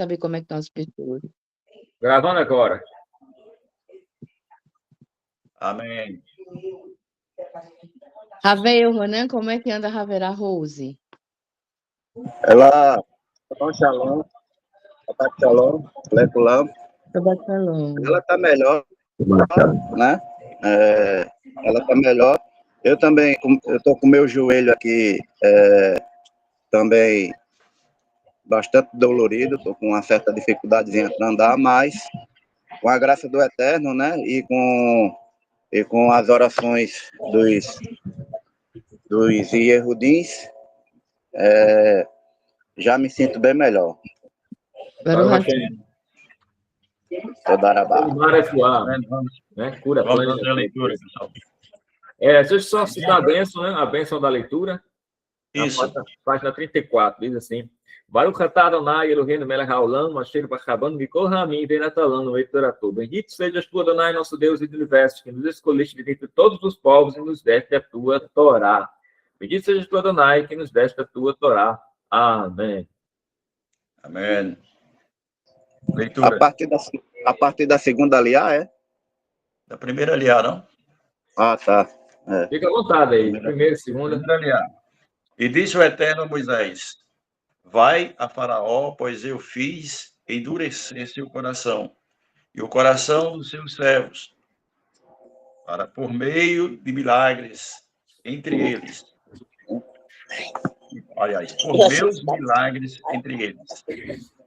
saber como é que estão as pessoas. Gravando agora. Amém. Ravel, Ronan, como é que anda a Ravera Rose? Ela, shalom, Shabbat shalom, Leculam, Shabbat Shalom. ela tá melhor, né? Ela tá melhor. Eu também, eu tô com meu joelho aqui também bastante dolorido, tô com uma certa dificuldadezinha para andar, mas com a graça do Eterno, né? E com as orações dos Yehudins, já me sinto bem melhor. Baruch Hashem. Hashem. Todarabá. Né? Cura Vamos plena. fazer a leitura, pessoal. Deixa eu só citar a bênção, né? A bênção da leitura. Isso. Página 34, diz assim: Baruch atah Adonai Eloheinu melech haolam, asher bachabanu mikol ha'amim ve'natalan leitoratou. Bendito sejas tu, Adonai, nosso Deus e do universo, que nos escolheste de dentre todos os povos e nos deste a tua Torá. Bendito sejas tu, Adonai, que nos deste a tua Torá. Amém. Amém. Leitura. A partir da segunda aliá, é? Da primeira aliá, não? Ah, tá. Fica à vontade aí. Primeira e segunda. Primeira aliá. E disse o Eterno a Moisés: Vai a Faraó, pois eu fiz endurecer seu coração e o coração dos seus servos, para por meio de milagres entre eles. Aliás, por meus milagres entre eles.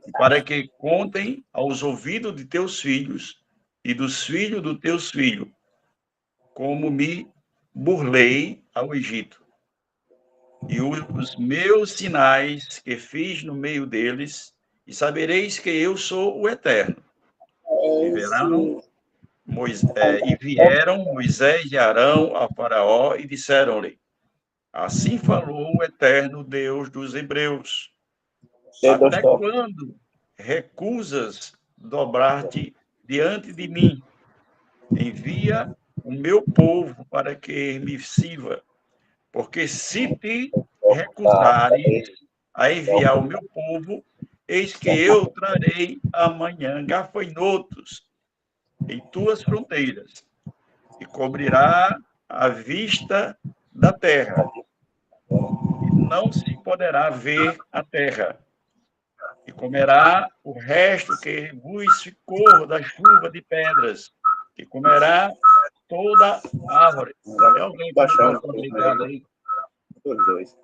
E para que contem aos ouvidos de teus filhos e dos filhos dos teus filhos, como me burlei ao Egito. E os meus sinais que fiz no meio deles, e sabereis que eu sou o Eterno. E vieram Moisés e Arão a Faraó e disseram-lhe: Assim falou o Eterno Deus dos Hebreus. Até quando recusas dobrar-te diante de mim? Envia o meu povo para que me sirva, porque se te recusares a enviar o meu povo, eis que eu trarei amanhã gafanhotos em tuas fronteiras, e cobrirá a vista da terra, e não se poderá ver a terra, e comerá o resto que vos ficou da chuva de pedras, e comerá toda árvore. Tem alguém com o microfone ligado aí? Os dois.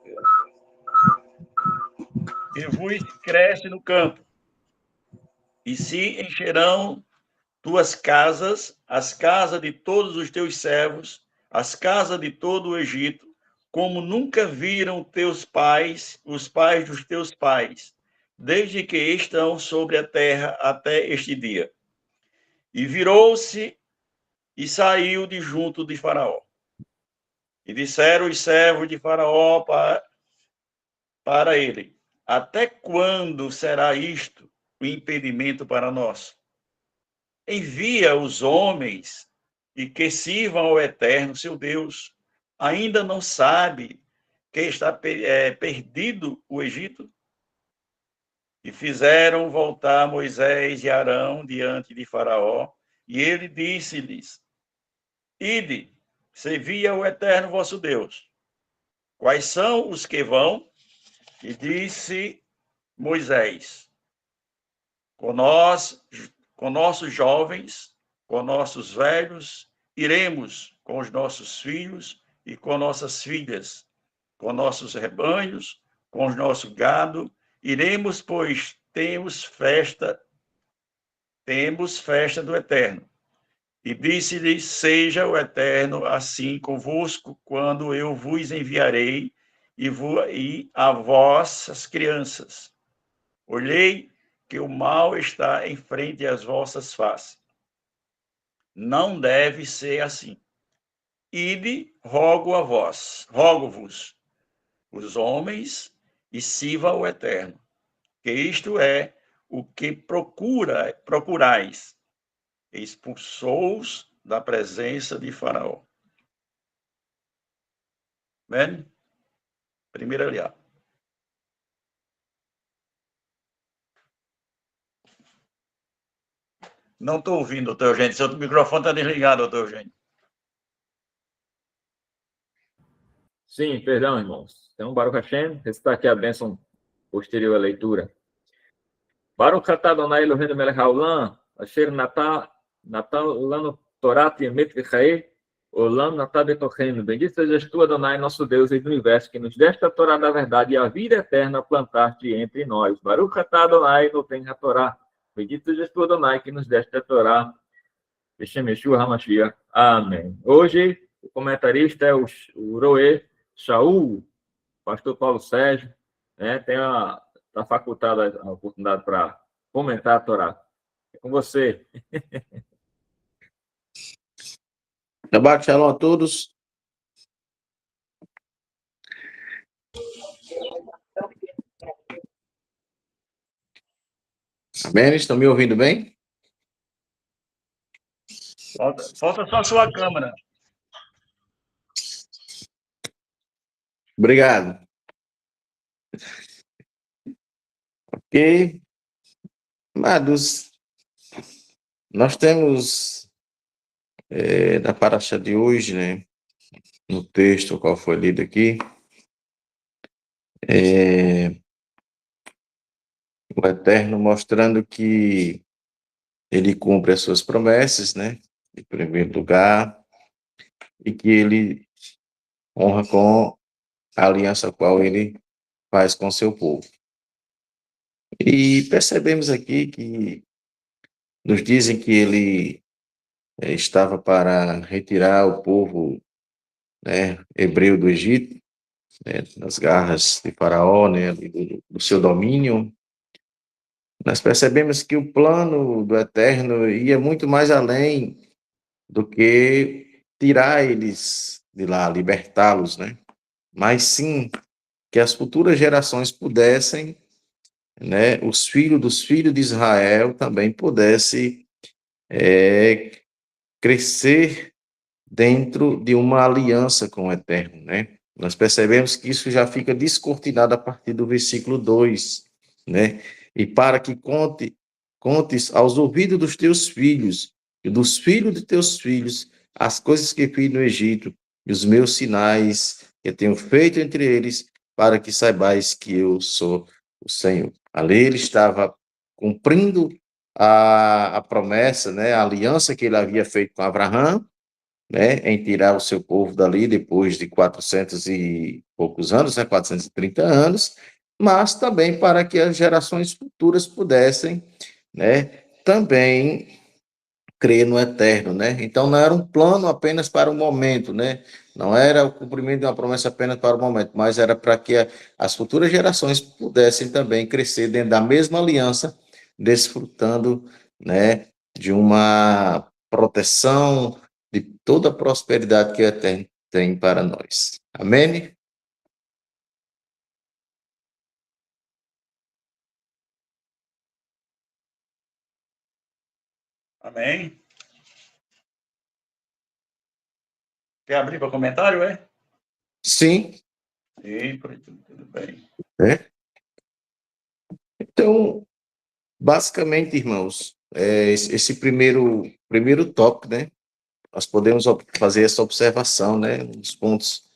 Que vos cresce no campo, e se encherão tuas casas, as casas de todos os teus servos, as casas de todo o Egito, como nunca viram teus pais, os pais dos teus pais, desde que estão sobre a terra até este dia. E virou-se e saiu de junto de Faraó. E disseram os servos de Faraó para ele: Até quando será isto o impedimento para nós? Envia os homens e que sirvam ao Eterno, seu Deus. Ainda não sabe que está perdido o Egito? E fizeram voltar Moisés e Arão diante de Faraó, e ele disse-lhes: Ide, servi ao Eterno vosso Deus. Quais são os que vão? E disse Moisés: com nossos jovens, com nossos velhos, iremos com os nossos filhos e com nossas filhas, com nossos rebanhos, com os nossos gado, iremos, pois temos festa do Eterno. E disse-lhe: Seja o Eterno assim convosco, quando eu vos enviarei, e a vossas crianças. Olhei que o mal está em frente às vossas faces. Não deve ser assim. Ide, rogo-vos, os homens, e sirva o Eterno, que isto é o que procurais. Expulsou-os da presença de Faraó. Amém? Primeira aliada. Não estou ouvindo, doutor Eugênio. Seu microfone está desligado, doutor Eugênio. Sim, perdão, irmãos. Então, Baruch Hashem, recitar aqui a bênção posterior à leitura. Baruch atah Adonai Eloheinu melech haolam, asher natan lanu Torat emet v'chaei, olam natah betochenu. Bendito sejas tu, Adonai, nosso Deus e do universo, que nos deste a Torá da verdade e a vida eterna plantaste entre nós. Baruch atah Adonai noten haTorá. Bendito sejas tu, Adonai, que nos deste a Torá. Beshem Yeshua HaMashiach. Amém. Hoje, o comentarista é o Roê Shaul, pastor Paulo Sérgio, né? Está facultada a oportunidade para comentar a Torá. É com você. Shabbat Shalom a todos. Amém? Estão me ouvindo bem? Falta só a sua câmera. Obrigado. Ok. Amados, nós temos da paraxá de hoje, né, no texto qual foi lido aqui, o Eterno mostrando que ele cumpre as suas promessas, né, em primeiro lugar, e que ele honra com a aliança qual ele faz com seu povo. E percebemos aqui que nos dizem que ele estava para retirar o povo, né, hebreu do Egito, né, nas garras de Faraó, né, do seu domínio. Nós percebemos que o plano do Eterno ia muito mais além do que tirar eles de lá, libertá-los, né? Mas sim que as futuras gerações pudessem, né, os filhos dos filhos de Israel também pudessem crescer dentro de uma aliança com o Eterno, né? Nós percebemos que isso já fica descortinado a partir do versículo 2, né? E para que contes aos ouvidos dos teus filhos e dos filhos de teus filhos as coisas que fiz no Egito e os meus sinais que tenho feito entre eles, para que saibais que eu sou o Senhor. Ali ele estava cumprindo a promessa, né? A aliança que ele havia feito com Abraão, né, em tirar o seu povo dali depois de 400 e poucos anos, né, 430 anos, mas também para que as gerações futuras pudessem, né, também crer no eterno, né? Então não era um plano apenas para o momento, né? Não era o cumprimento de uma promessa apenas para o momento, mas era para que as futuras gerações pudessem também crescer dentro da mesma aliança, desfrutando, né, de uma proteção, de toda a prosperidade que o Eterno tem para nós. Amém? Amém. Quer abrir para comentário, é? Sim. Sim, tudo bem. Então, basicamente, irmãos, esse primeiro tópico, né? Nós podemos fazer essa observação, né? Uns pontos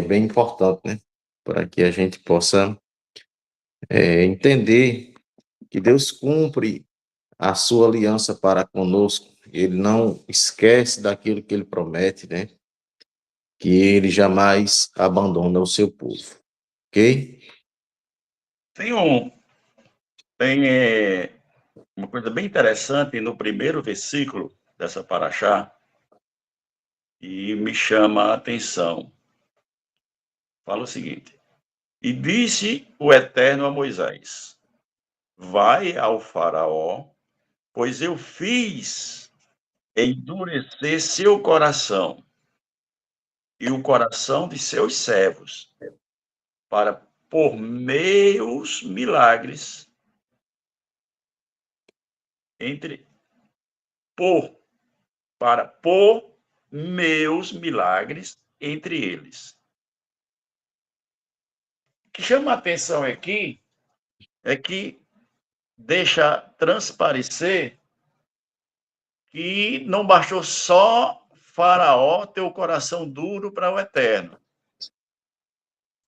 bem importantes, né? Para que a gente possa entender que Deus cumpre a sua aliança para conosco. Ele não esquece daquilo que ele promete, né? Que ele jamais abandona o seu povo. Ok? Tem uma coisa bem interessante no primeiro versículo dessa paraxá e me chama a atenção. Fala o seguinte: e disse o Eterno a Moisés: vai ao Faraó, pois eu fiz endurecer seu coração e o coração de seus servos, para por meus milagres para por meus milagres entre eles. O que chama a atenção aqui é que deixa transparecer que não bastou só Faraó ter o coração duro para o Eterno,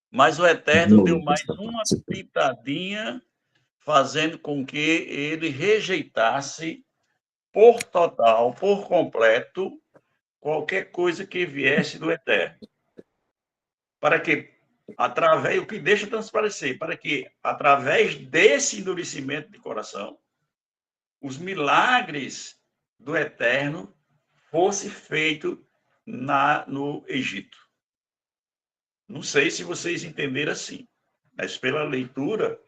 mas o Eterno deu mais uma pitadinha, fazendo com que ele rejeitasse por total, por completo, qualquer coisa que viesse do Eterno. Para que, através, o que deixa transparecer, para que, através desse endurecimento de coração, os milagres do Eterno fossem feitos no Egito. Não sei se vocês entenderam assim, mas pela leitura,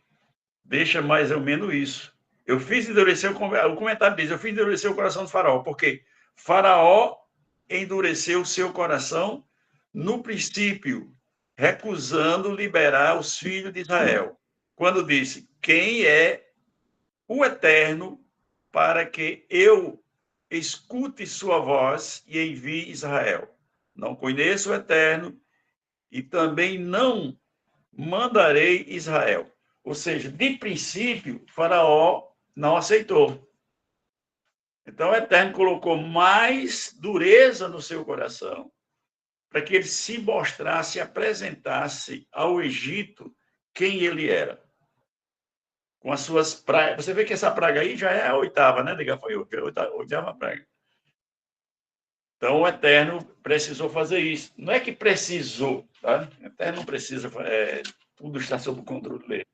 deixa mais ou menos isso. Eu fiz endurecer, o comentário diz, eu fiz endurecer o coração do faraó, porque Faraó endureceu o seu coração no princípio, recusando liberar os filhos de Israel. Quando disse, quem é o Eterno para que eu escute sua voz e envie Israel? Não conheço o Eterno e também não mandarei Israel. Ou seja, de princípio, Faraó não aceitou. Então, o Eterno colocou mais dureza no seu coração para que ele se mostrasse, apresentasse ao Egito quem ele era. Com as suas pragas. Você vê que essa praga aí já é a oitava, né, de gafanhoto? A oitava praga. Então, o Eterno precisou fazer isso. Não é que precisou, tá? O Eterno não precisa, tudo está sob o controle dele.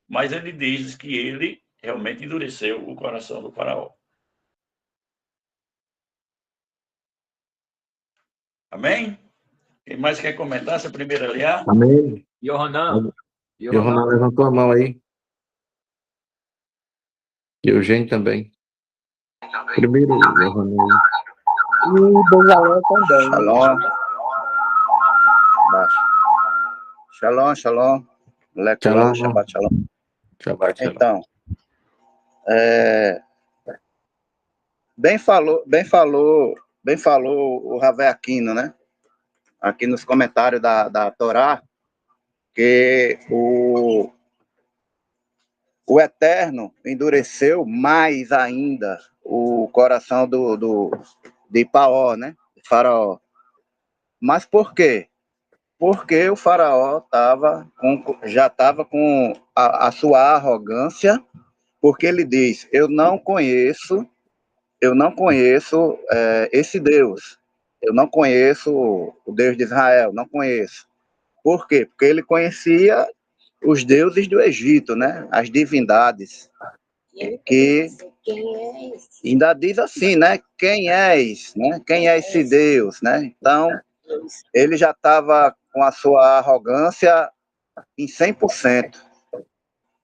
Mas ele diz que ele realmente endureceu o coração do faraó. Amém? Quem mais quer comentar essa primeira aliá? Amém. Yohanan. Yohanan levantou a mão aí. E Eugênio também. Primeiro, Yohanan. E Bezalel também. Shalom. Baixo. Shalom, shalom. Shalom. Shabbat shalom. Shabbat shalom. Então, bem falou o Ravé Aquino, né? Aqui nos comentários da Torá, que o Eterno endureceu mais ainda o coração de Paó, né? De Faraó. Mas por quê? Porque o Faraó já estava com a sua arrogância, porque ele diz, eu não conheço esse Deus. Eu não conheço o Deus de Israel, não conheço. Por quê? Porque ele conhecia os deuses do Egito, né? As divindades. Que ainda diz assim, né? Quem és, né? Quem é esse Deus, né? Então, ele já estava com a sua arrogância em 100%.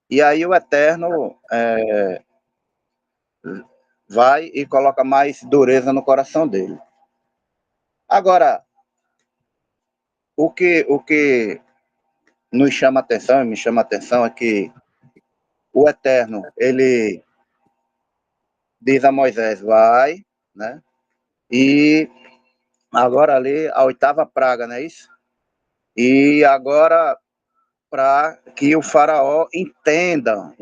E aí o Eterno vai e coloca mais dureza no coração dele. Agora, o que nos chama atenção, me chama atenção, é que o Eterno, ele diz a Moisés, vai, né? E agora ali, a oitava praga, não é isso? E agora, para que o faraó entenda,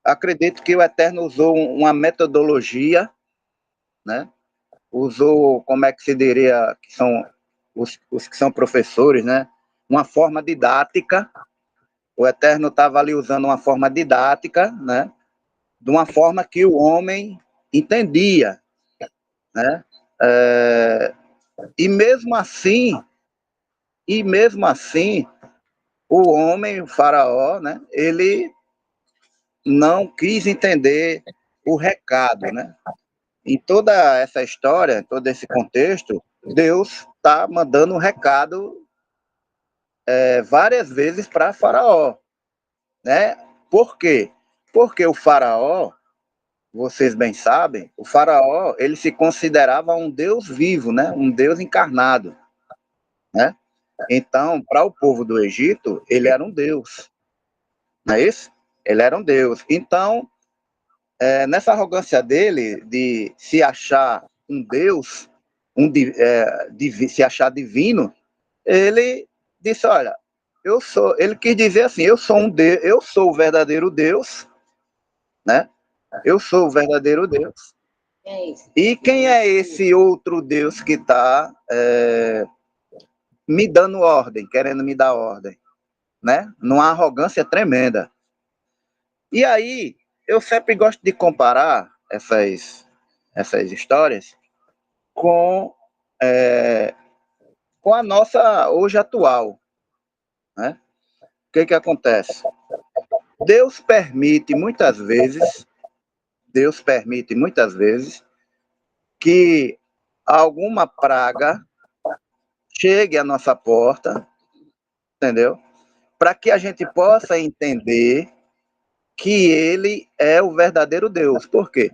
acredito que o Eterno usou uma metodologia, né? Usou, como é que se diria, que são os que são professores, né? Uma forma didática. O Eterno estava ali usando uma forma didática, né? De uma forma que o homem entendia, né? E mesmo assim, o homem, o faraó, né? Ele não quis entender o recado, né? Em toda essa história, todo esse contexto, Deus está mandando um recado várias vezes para Faraó, né? Por quê? Porque o Faraó, vocês bem sabem, o Faraó, ele se considerava um Deus vivo, né? Um Deus encarnado, né? Então, para o povo do Egito, ele era um Deus, não é isso? Ele era um Deus. Então, nessa arrogância dele de se achar um Deus, se achar divino, ele disse, olha, ele quis dizer assim, eu sou o verdadeiro Deus, né? Eu sou o verdadeiro Deus, E quem é esse outro Deus que está me dando ordem, querendo me dar ordem, né? Numa arrogância tremenda. E aí, eu sempre gosto de comparar essas histórias com a nossa hoje atual, né? O que acontece? Deus permite muitas vezes que alguma praga chegue à nossa porta, entendeu? Para que a gente possa entender que ele é o verdadeiro Deus. Por quê?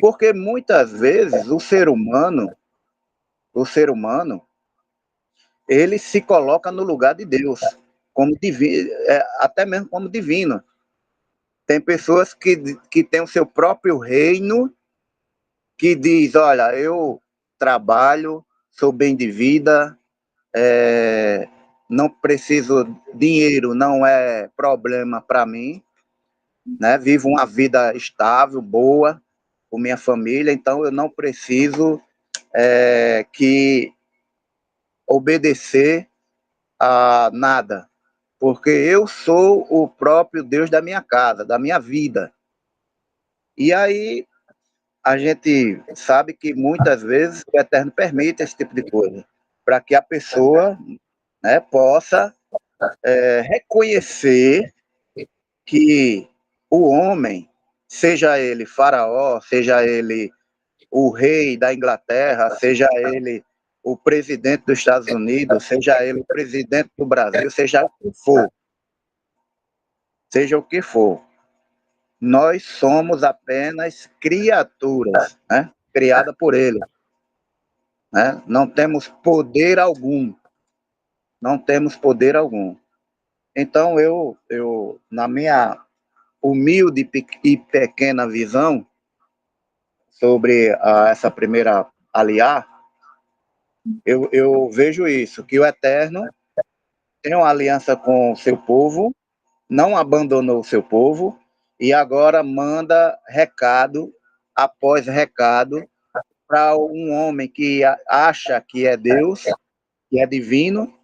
Porque muitas vezes o ser humano, ele se coloca no lugar de Deus, como divino, até mesmo como divino. Tem pessoas que têm o seu próprio reino, que diz, olha, eu trabalho, sou bem de vida, não preciso, dinheiro não é problema para mim, né? Vivo uma vida estável, boa, com minha família, então eu não preciso que obedecer a nada, porque eu sou o próprio Deus da minha casa, da minha vida. E aí a gente sabe que muitas vezes o Eterno permite esse tipo de coisa, para que a pessoa, né, possa reconhecer que o homem, seja ele faraó, seja ele o rei da Inglaterra, seja ele o presidente dos Estados Unidos, seja ele o presidente do Brasil, seja o que for, nós somos apenas criaturas, né? Criadas por ele, né? Não temos poder algum, Então eu na minha humilde e pequena visão sobre essa primeira aliar, eu vejo isso, que o Eterno tem uma aliança com o seu povo, não abandonou o seu povo, e agora manda recado após recado para um homem que acha que é Deus, que é divino,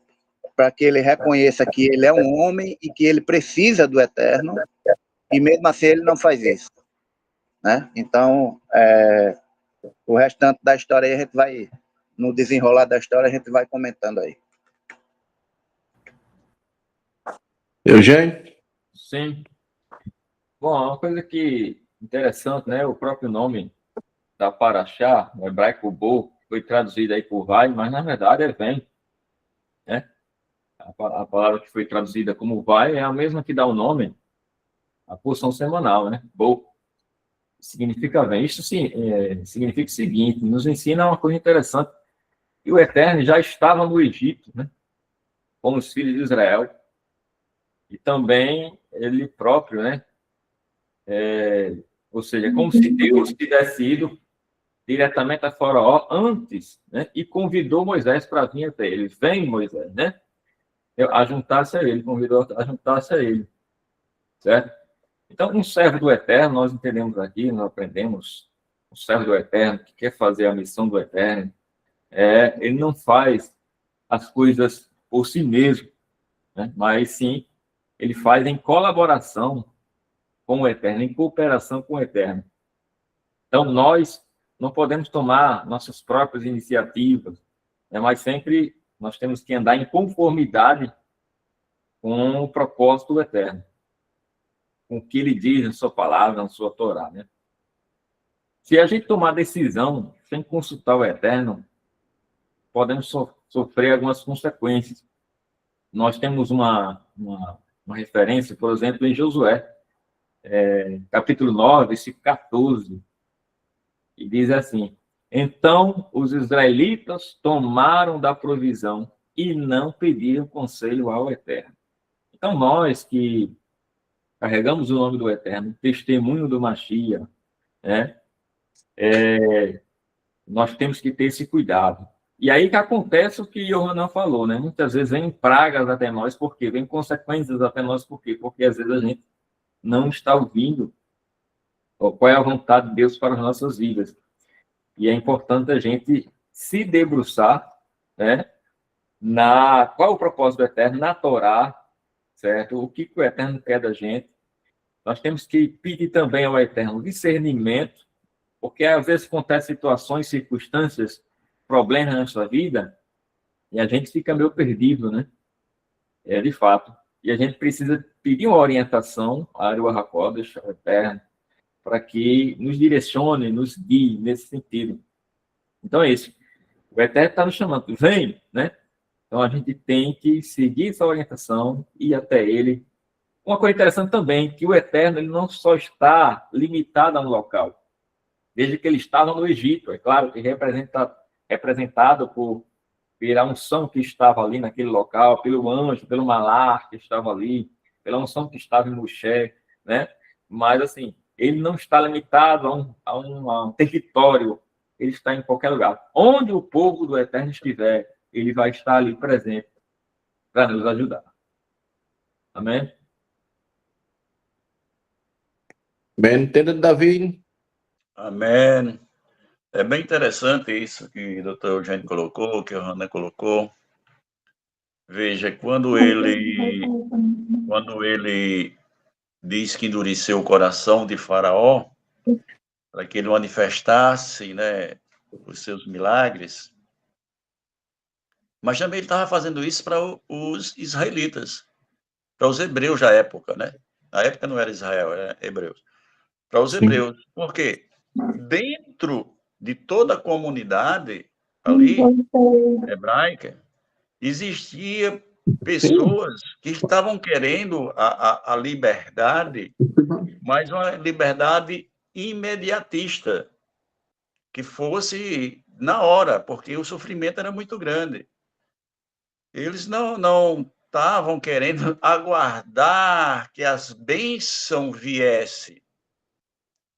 para que ele reconheça que ele é um homem e que ele precisa do Eterno, e mesmo assim ele não faz isso, né? Então, o restante da história aí a gente vai, no desenrolar da história, a gente vai comentando aí. Eugênio? Sim. Bom, uma coisa que interessante, né? O próprio nome da Paraxá, o hebraico Bo, foi traduzido aí por vai, mas na verdade é vem, né? A palavra que foi traduzida como vai é a mesma que dá o nome à porção semanal, né? Bo significa vem. Isso sim, significa o seguinte, nos ensina uma coisa interessante, que o Eterno já estava no Egito, né? Com os filhos de Israel, e também ele próprio, né? Ou seja, como se Deus tivesse ido diretamente a Faraó antes, né? E convidou Moisés para vir até ele. Vem, Moisés, né? A juntar-se a ele, convidou a juntar-se a ele, certo? Então, um servo do Eterno, nós entendemos aqui, nós aprendemos, um servo do Eterno que quer fazer a missão do Eterno, ele não faz as coisas por si mesmo, né? Mas sim, ele faz em colaboração com o Eterno, em cooperação com o Eterno. Então, nós não podemos tomar nossas próprias iniciativas, né? Mas sempre nós temos que andar em conformidade com o propósito do Eterno, com o que ele diz na sua palavra, na sua Torá, né? Se a gente tomar decisão sem consultar o Eterno, podemos sofrer algumas consequências. Nós temos uma referência, por exemplo, em Josué, capítulo 9, versículo 14, e diz assim: então os israelitas tomaram da provisão e não pediram conselho ao Eterno. Então nós que carregamos o nome do Eterno, testemunho do Mashiach, né? Nós temos que ter esse cuidado. E aí que acontece o que Yohanan falou, né? Muitas vezes vem pragas até nós, por quê? Vem consequências até nós, por quê? Porque às vezes a gente não está ouvindo qual é a vontade de Deus para as nossas vidas. E é importante a gente se debruçar, né, qual é o propósito do Eterno na Torá, certo? O que o Eterno quer da gente. Nós temos que pedir também ao Eterno discernimento, porque às vezes acontecem situações, circunstâncias, problemas na nossa vida, e a gente fica meio perdido, né? De fato. E a gente precisa pedir uma orientação à Ruach HaKodesh, ao Eterno, para que nos direcione, nos guie nesse sentido. Então é isso. O Eterno está nos chamando, vem, né? Então a gente tem que seguir essa orientação e ir até ele. Uma coisa interessante também, que o Eterno ele não só está limitado a um local. Desde que ele estava no Egito, é claro que representado pela unção que estava ali naquele local, pelo anjo, pelo malar que estava ali, pela unção que estava em Moshe, né? Mas, assim, ele não está limitado a um território, ele está em qualquer lugar. Onde o povo do Eterno estiver, ele vai estar ali presente para nos ajudar. Amém? Bem, entenda, Davi. Amém. É bem interessante isso que o doutor Eugênio colocou, que a Ana colocou. Veja, quando ele diz que endureceu o coração de Faraó, para que ele manifestasse, né, os seus milagres, mas também ele estava fazendo isso para os israelitas, para os hebreus da época, né? Na época não era Israel, era hebreus. Para os hebreus. Por quê? Dentro de toda a comunidade ali, hebraica, existia pessoas que estavam querendo a liberdade, mas uma liberdade imediatista, que fosse na hora, porque o sofrimento era muito grande. Eles não estavam querendo aguardar que as bênçãos viessem.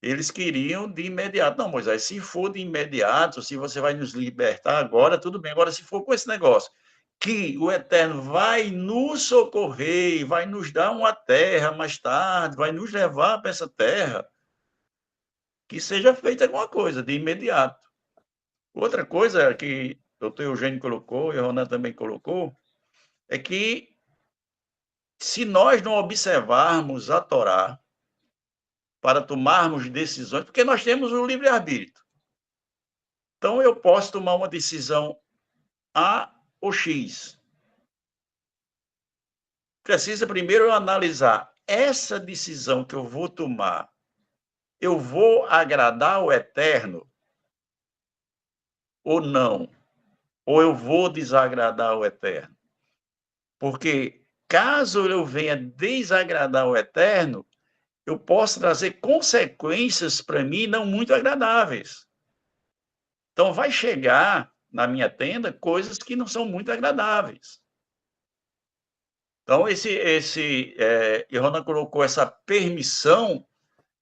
Eles queriam de imediato. Não, Moisés, se for de imediato, se você vai nos libertar agora, tudo bem. Agora, se for com esse negócio, que o Eterno vai nos socorrer, vai nos dar uma terra mais tarde, vai nos levar para essa terra, que seja feita alguma coisa de imediato. Outra coisa que o doutor Eugênio colocou, e a Ronan também colocou, é que se nós não observarmos a Torá para tomarmos decisões, porque nós temos o livre-arbítrio. Então, eu posso tomar uma decisão A ou X. Precisa primeiro analisar essa decisão que eu vou tomar. Eu vou agradar o Eterno ou não? Ou eu vou desagradar o Eterno? Porque caso eu venha desagradar o Eterno, eu posso trazer consequências para mim não muito agradáveis. Então, vai chegar na minha tenda coisas que não são muito agradáveis. Então, Ronan colocou essa permissão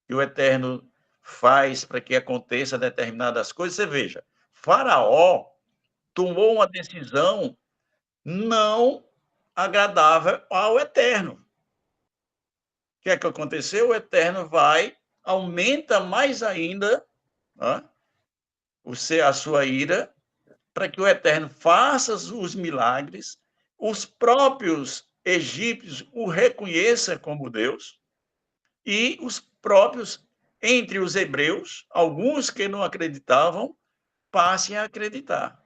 que o Eterno faz para que aconteça determinadas coisas. Você veja, Faraó tomou uma decisão não agradável ao Eterno. O que é que aconteceu? O Eterno aumenta mais ainda a sua ira, para que o Eterno faça os milagres, os próprios egípcios o reconheçam como Deus, e os próprios, entre os hebreus, alguns que não acreditavam, passem a acreditar.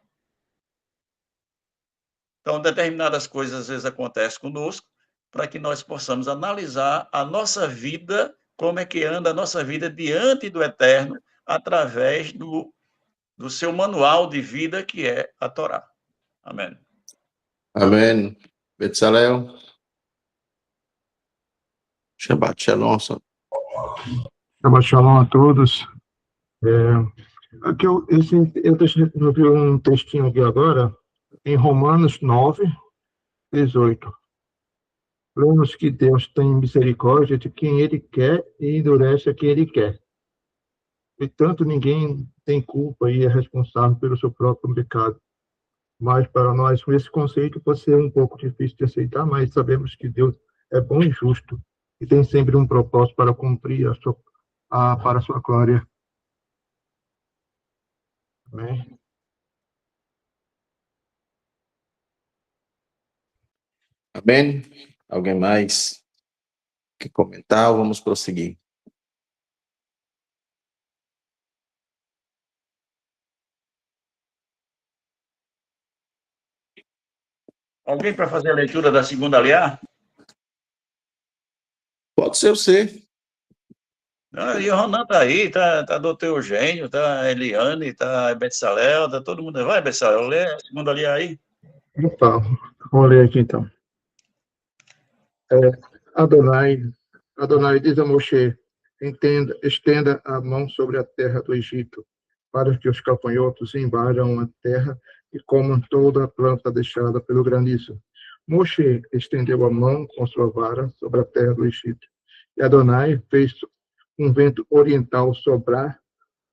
Então, determinadas coisas às vezes acontecem conosco, para que nós possamos analisar a nossa vida, como é que anda a nossa vida diante do Eterno, através do seu manual de vida, que é a Torá. Amém. Amém. Betzalel. Shabbat Shalom. Shabbat Shalom a todos. Aqui eu vi um textinho aqui agora, em Romanos 9, 18. Lemos que Deus tem misericórdia de quem Ele quer e endurece a quem Ele quer. Portanto, ninguém tem culpa e é responsável pelo seu próprio pecado. Mas para nós, esse conceito pode ser um pouco difícil de aceitar, mas sabemos que Deus é bom e justo e tem sempre um propósito para cumprir para a sua glória. Amém? Amém? Alguém mais quer comentar? Ou vamos prosseguir? Alguém para fazer a leitura da segunda aliá? Pode ser você. E o Ronan tá aí, tá doutor Eugênio, tá a Eliane, tá a Betsalel, tá todo mundo. Vai, Betsalel, lê a segunda aliá aí. Opa, vou ler aqui então. Adonai diz a Moshe, estenda a mão sobre a terra do Egito, para que os gafanhotos invadam a terra e comam toda a planta deixada pelo granizo. Moshe estendeu a mão com sua vara sobre a terra do Egito, e Adonai fez um vento oriental soprar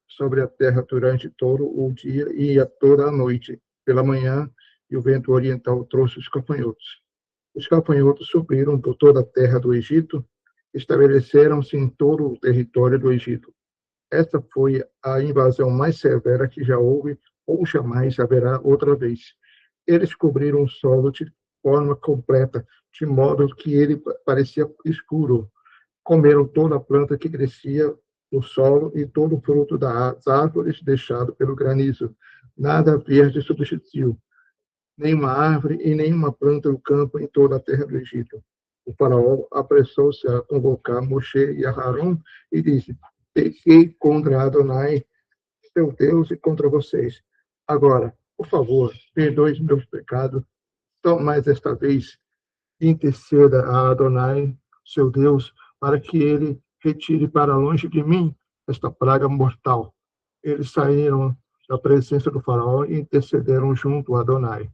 sobre a terra durante todo o dia e toda a noite. Pela manhã, e o vento oriental trouxe os gafanhotos. Os gafanhotos subiram por toda a terra do Egito, estabeleceram-se em todo o território do Egito. Esta foi a invasão mais severa que já houve ou jamais haverá outra vez. Eles cobriram o solo de forma completa, de modo que ele parecia escuro. Comeram toda a planta que crescia no solo e todo o fruto das árvores deixado pelo granizo. Nada verde subsistiu, nenhuma árvore e nenhuma planta do campo em toda a terra do Egito. O faraó apressou-se a convocar Moshe e Aharon e disse: pequei contra Adonai, seu Deus, e contra vocês. Agora, por favor, perdoe os meus pecados, só mais esta vez interceda a Adonai, seu Deus, para que ele retire para longe de mim esta praga mortal. Eles saíram da presença do faraó e intercederam junto a Adonai.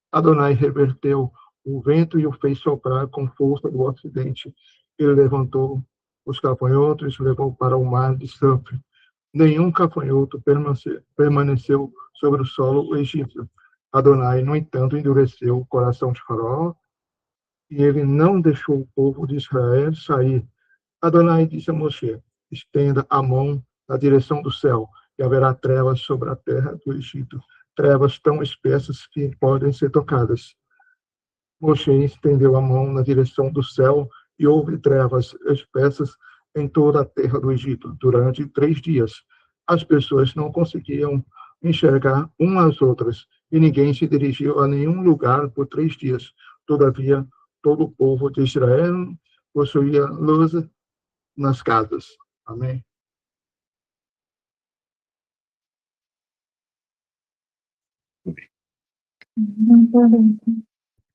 Adonai reverteu o vento e o fez soprar com força do ocidente. Ele levantou os gafanhotos e levou para o mar de Safre. Nenhum gafanhoto permaneceu sobre o solo egípcio. Adonai, no entanto, endureceu o coração de Faraó e ele não deixou o povo de Israel sair. Adonai disse a Moshe: estenda a mão na direção do céu e haverá trevas sobre a terra do Egito, trevas tão espessas que podem ser tocadas. Moshe estendeu a mão na direção do céu e houve trevas espessas em toda a terra do Egito durante 3 dias. As pessoas não conseguiam enxergar umas às outras e ninguém se dirigiu a nenhum lugar por 3 dias. Todavia, todo o povo de Israel possuía luz nas casas. Amém.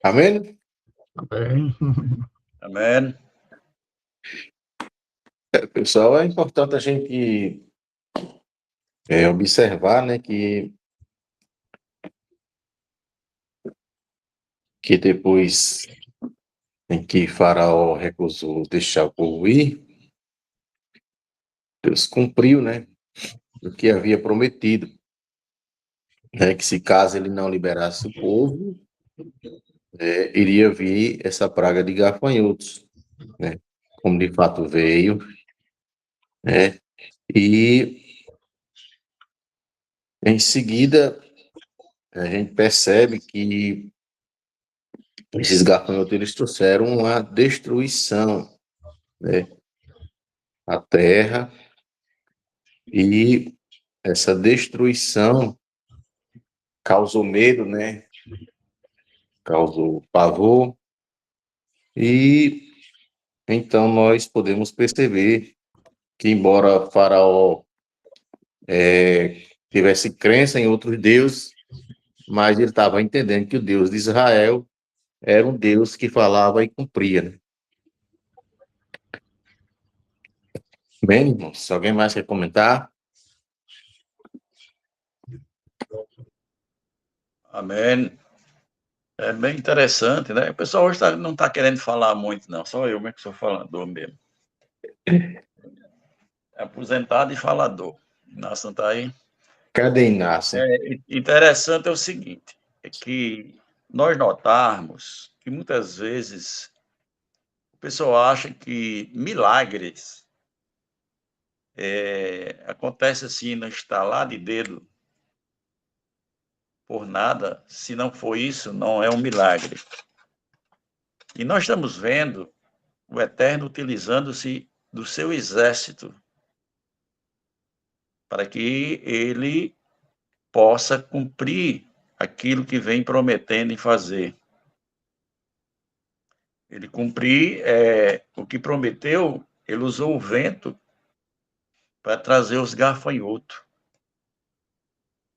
Amém? Amém. Amém. Pessoal, é importante a gente observar, né, que depois em que Faraó recusou deixar o povo ir, Deus cumpriu, né, o que havia prometido, né, que se caso ele não liberasse o povo, iria vir essa praga de gafanhotos, né, como de fato veio, né, e em seguida a gente percebe que esses gafanhotos eles trouxeram uma destruição, né, à terra, e essa destruição causou medo, né, causou pavor, e então nós podemos perceber que, embora Faraó tivesse crença em outros deuses, mas ele estava entendendo que o Deus de Israel era um Deus que falava e cumpria, né? Bem, irmãos, se alguém mais quer comentar? Amém. É bem interessante, né? O pessoal hoje não está querendo falar muito, não. Só eu mesmo que sou falador mesmo. É aposentado e falador. Inácio não está aí? Cadê Inácio? Interessante é o seguinte, é que nós notarmos que muitas vezes o pessoal acha que milagres acontece assim no estalar de dedo, por nada. Se não for isso, não é um milagre. E nós estamos vendo o Eterno utilizando-se do seu exército para que ele possa cumprir aquilo que vem prometendo em fazer. Ele cumprir o que prometeu, ele usou o vento para trazer os gafanhotos.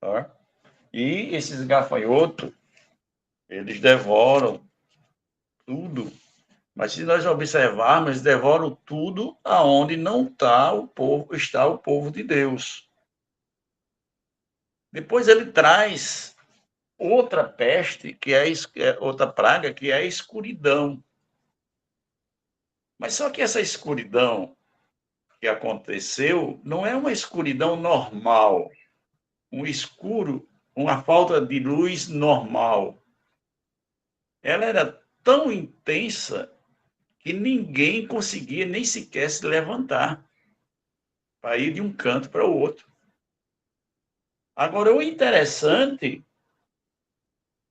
Tá? E esses gafanhotos, eles devoram tudo. Mas se nós observarmos, eles devoram tudo aonde não está o povo de Deus. Depois ele traz outra peste, que é outra praga, que é a escuridão. Mas só que essa escuridão que aconteceu não é uma escuridão normal, um escuro, uma falta de luz normal. Ela era tão intensa que ninguém conseguia nem sequer se levantar para ir de um canto para o outro. Agora, o interessante,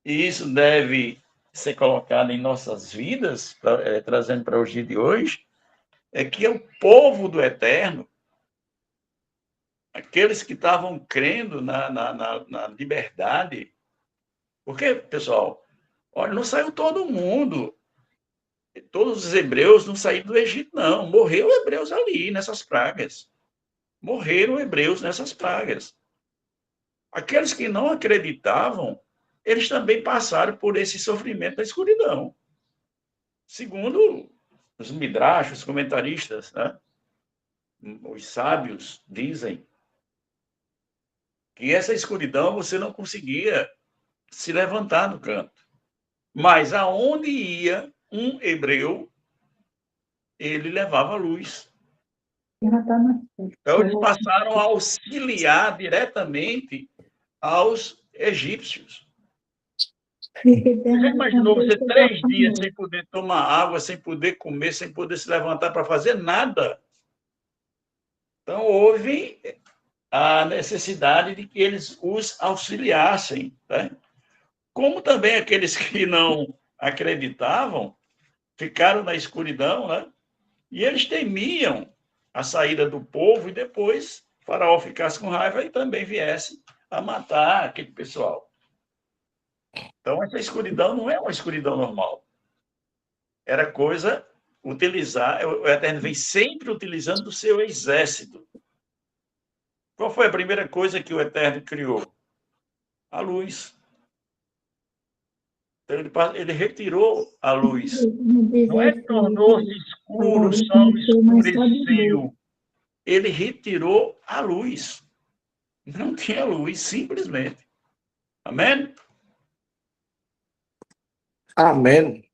e isso deve ser colocado em nossas vidas, trazendo para o dia de hoje, é que o povo do Eterno, aqueles que estavam crendo na liberdade, porque, pessoal, olha, não saiu todo mundo, todos os hebreus não saíram do Egito, não, morreram hebreus ali, nessas pragas, morreram hebreus nessas pragas. Aqueles que não acreditavam, eles também passaram por esse sofrimento da escuridão. Segundo os midrash, os comentaristas, né? Os sábios dizem que essa escuridão você não conseguia se levantar do canto. Mas aonde ia um hebreu, ele levava luz. Então, eles passaram a auxiliar diretamente aos egípcios. Você já imaginou você 3 dias sem poder tomar água, sem poder comer, sem poder se levantar para fazer nada? Então, houve a necessidade de que eles os auxiliassem. Né? Como também aqueles que não acreditavam ficaram na escuridão, né? E eles temiam a saída do povo e depois o faraó ficasse com raiva e também viesse a matar aquele pessoal. Então, essa escuridão não é uma escuridão normal. Era coisa utilizar, o Eterno vem sempre utilizando o seu exército. Qual foi a primeira coisa que o Eterno criou? A luz. Então, ele retirou a luz. Não é que tornou-se escuro, o sol escureceu. Ele retirou a luz. Não tinha luz, simplesmente. Amém? Amém.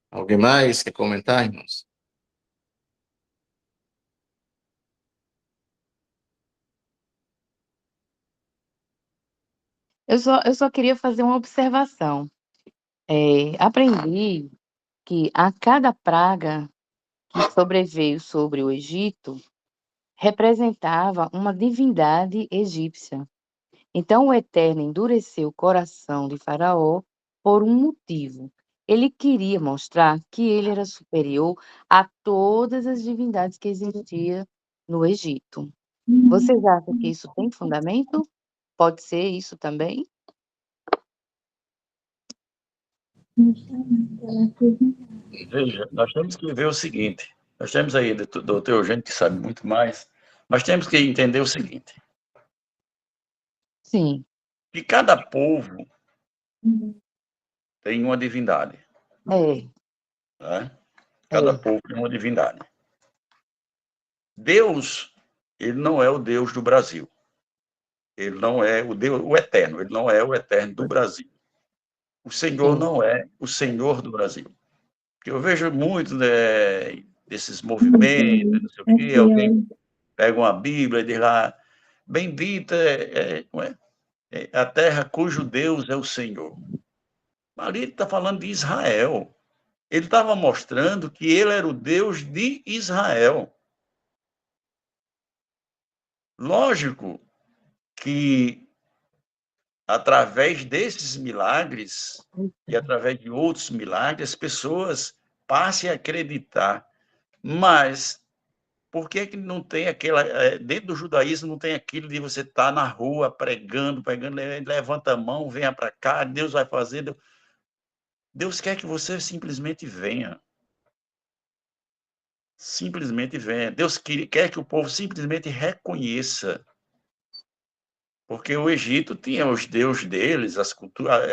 Alguém mais quer comentar, irmãos? Eu só queria fazer uma observação. Aprendi que a cada praga que sobreveio sobre o Egito representava uma divindade egípcia. Então o Eterno endureceu o coração de Faraó por um motivo. Ele queria mostrar que ele era superior a todas as divindades que existiam no Egito. Vocês acham que isso tem fundamento? Pode ser isso também? Veja, nós temos que ver o seguinte. Nós temos aí do Teogênio que sabe muito mais. Nós temos que entender o seguinte. Sim. Que cada povo tem uma divindade. Né? Cada povo tem uma divindade. Deus, ele não é o Deus do Brasil. Ele não é o Deus, o Eterno. Ele não é o Eterno do Brasil. O Senhor não é o Senhor do Brasil. Porque eu vejo muito, né, desses movimentos, não sei o quê, alguém pega uma Bíblia e diz lá, bendita é a terra cujo Deus é o Senhor. Ali ele está falando de Israel. Ele estava mostrando que ele era o Deus de Israel. Lógico que através desses milagres e através de outros milagres, as pessoas passem a acreditar. Mas por que que não tem aquela... Dentro do judaísmo não tem aquilo de você estar na rua pregando, levanta a mão, venha para cá, Deus vai fazer. Deus quer que você simplesmente venha. Simplesmente venha. Deus quer que o povo simplesmente reconheça. Porque o Egito tinha os deuses deles,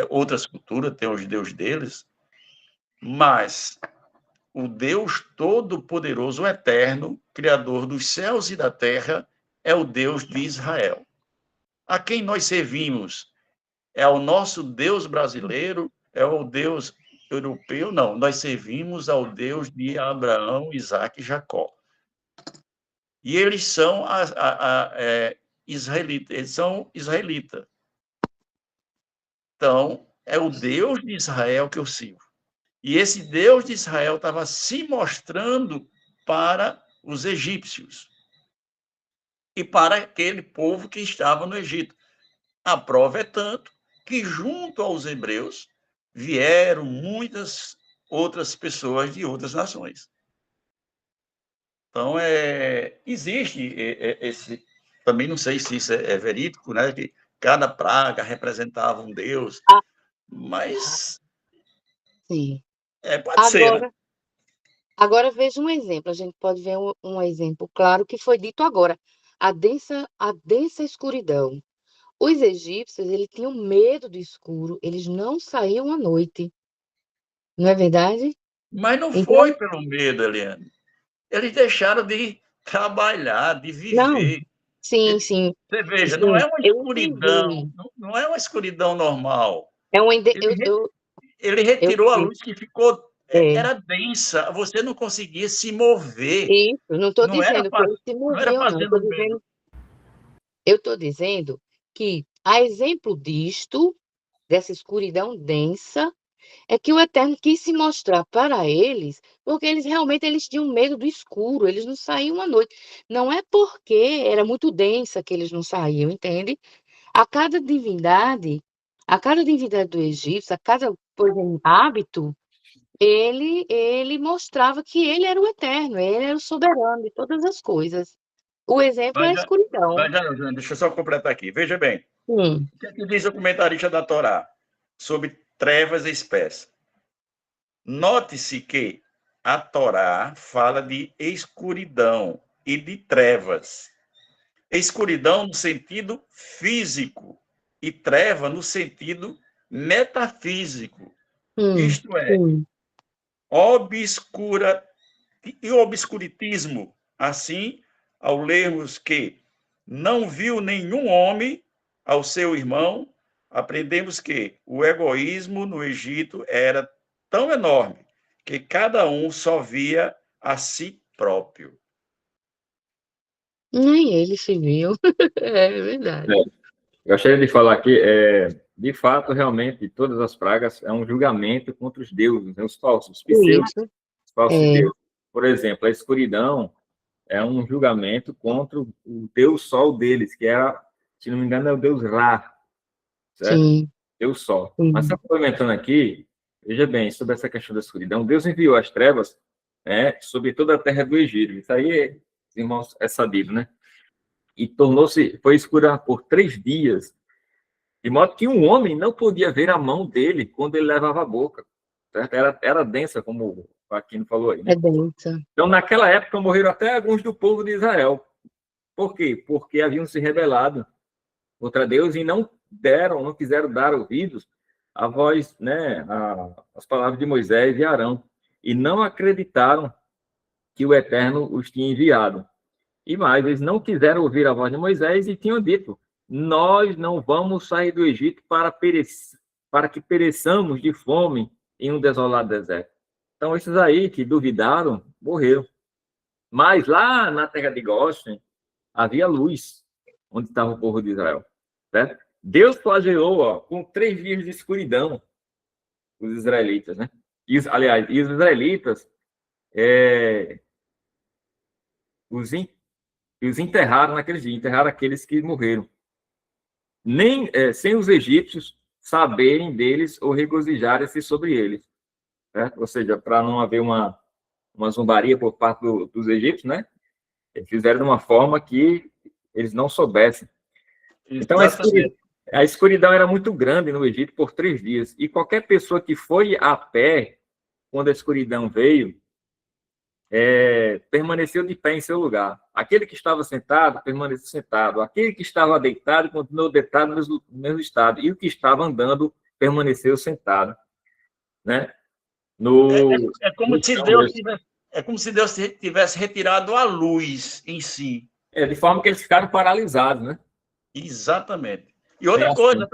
outras culturas têm os deuses deles, mas o Deus Todo-Poderoso, o Eterno, Criador dos céus e da terra, é o Deus de Israel. A quem nós servimos? É o nosso Deus brasileiro? É o Deus europeu? Não, nós servimos ao Deus de Abraão, Isaque e Jacó. E eles são israelitas. Eles são israelitas. Então, é o Deus de Israel que eu sirvo. E esse Deus de Israel estava se mostrando para os egípcios e para aquele povo que estava no Egito. A prova é tanto que, junto aos hebreus, vieram muitas outras pessoas de outras nações. Então, existe esse... Também não sei se isso é verídico, né? Que cada praga representava um deus, mas Sim. pode ser, né? Agora veja um exemplo. A gente pode ver um exemplo claro que foi dito agora. A densa escuridão. Os egípcios, eles tinham medo do escuro. Eles não saíam à noite. Não é verdade? Mas não Então, foi pelo medo, Eliane. Eles deixaram de trabalhar, de não. viver. Sim, sim. Você veja, não Sim, é uma eu escuridão, entendi. não é uma escuridão normal. É um Ele eu retirou a luz que ficou, é, era densa, você não conseguia se mover. isso, não estou Não era, dizendo que eles se não era moviam, não. fazendo medo. Eu estou dizendo que, a exemplo disto, dessa escuridão densa, é que o Eterno quis se mostrar para eles, porque eles tinham medo do escuro, eles não saíam à noite. Não é porque era muito densa que eles não saíam, entende? A cada divindade, a cada divindade do Egito, a cada, por exemplo, hábito, ele mostrava que ele era o Eterno, ele era o soberano de todas as coisas. O exemplo é a escuridão. Deixa eu só completar aqui. Veja bem, Sim, o que é que diz o comentarista da Torá sobre trevas espessas? Note-se que a Torá fala de escuridão e de trevas. Escuridão no sentido físico e treva no sentido metafísico. Isto é, sim. obscura e obscurantismo. Assim, ao lermos que não viu nenhum homem ao seu irmão, aprendemos que o egoísmo no Egito era tão enorme que cada um só via a si próprio. Nem ele se viu. É verdade. Eu gostaria de falar aqui, de fato, realmente, todas as pragas é um julgamento contra os deuses, né, os falsos, os pseudos, Isso. os falsos É, deuses. Por exemplo, a escuridão é um julgamento contra o Deus Sol deles, que era, se não me engano, é o Deus Ra, certo? sim, Deus Sol. Mas, sim. só complementando aqui, veja bem, sobre essa questão da escuridão, Deus enviou as trevas, né, sobre toda a terra do Egito. Isso aí, irmãos, é sabido, né? E foi escura por 3 dias, de modo que um homem não podia ver a mão dele quando ele levava a boca, certo? Era densa, como o Aquino falou aí, É né? densa. Então, naquela época, morreram até alguns do povo de Israel. Por quê? Porque haviam se rebelado contra Deus e não quiseram dar ouvidos à voz, né, às palavras de Moisés e Arão, e não acreditaram que o Eterno os tinha enviado. E mais, eles não quiseram ouvir a voz de Moisés e tinham dito: nós não vamos sair do Egito para que pereçamos de fome em um desolado deserto. Então, esses aí que duvidaram, morreram. Mas lá na terra de Goshen, havia luz, onde estava o povo de Israel. Certo? Deus flagelou com 3 dias de escuridão os israelitas. Né? Aliás, os israelitas os enterraram naqueles dias, enterraram aqueles que morreram. nem sem os egípcios saberem deles ou regozijarem-se sobre eles, certo? Ou seja, para não haver uma zombaria por parte dos egípcios, né? Eles fizeram de uma forma que eles não soubessem. Então, Exatamente. a escuridão era muito grande no Egito por 3 dias. E qualquer pessoa que foi a pé, quando a escuridão veio, permaneceu de pé em seu lugar. Aquele que estava sentado, permaneceu sentado. Aquele que estava deitado, continuou deitado no mesmo estado. E o que estava andando, permaneceu sentado. Né? É como se Deus tivesse, tivesse retirado a luz em si. De forma que eles ficaram paralisados, né? Exatamente. E outra coisa,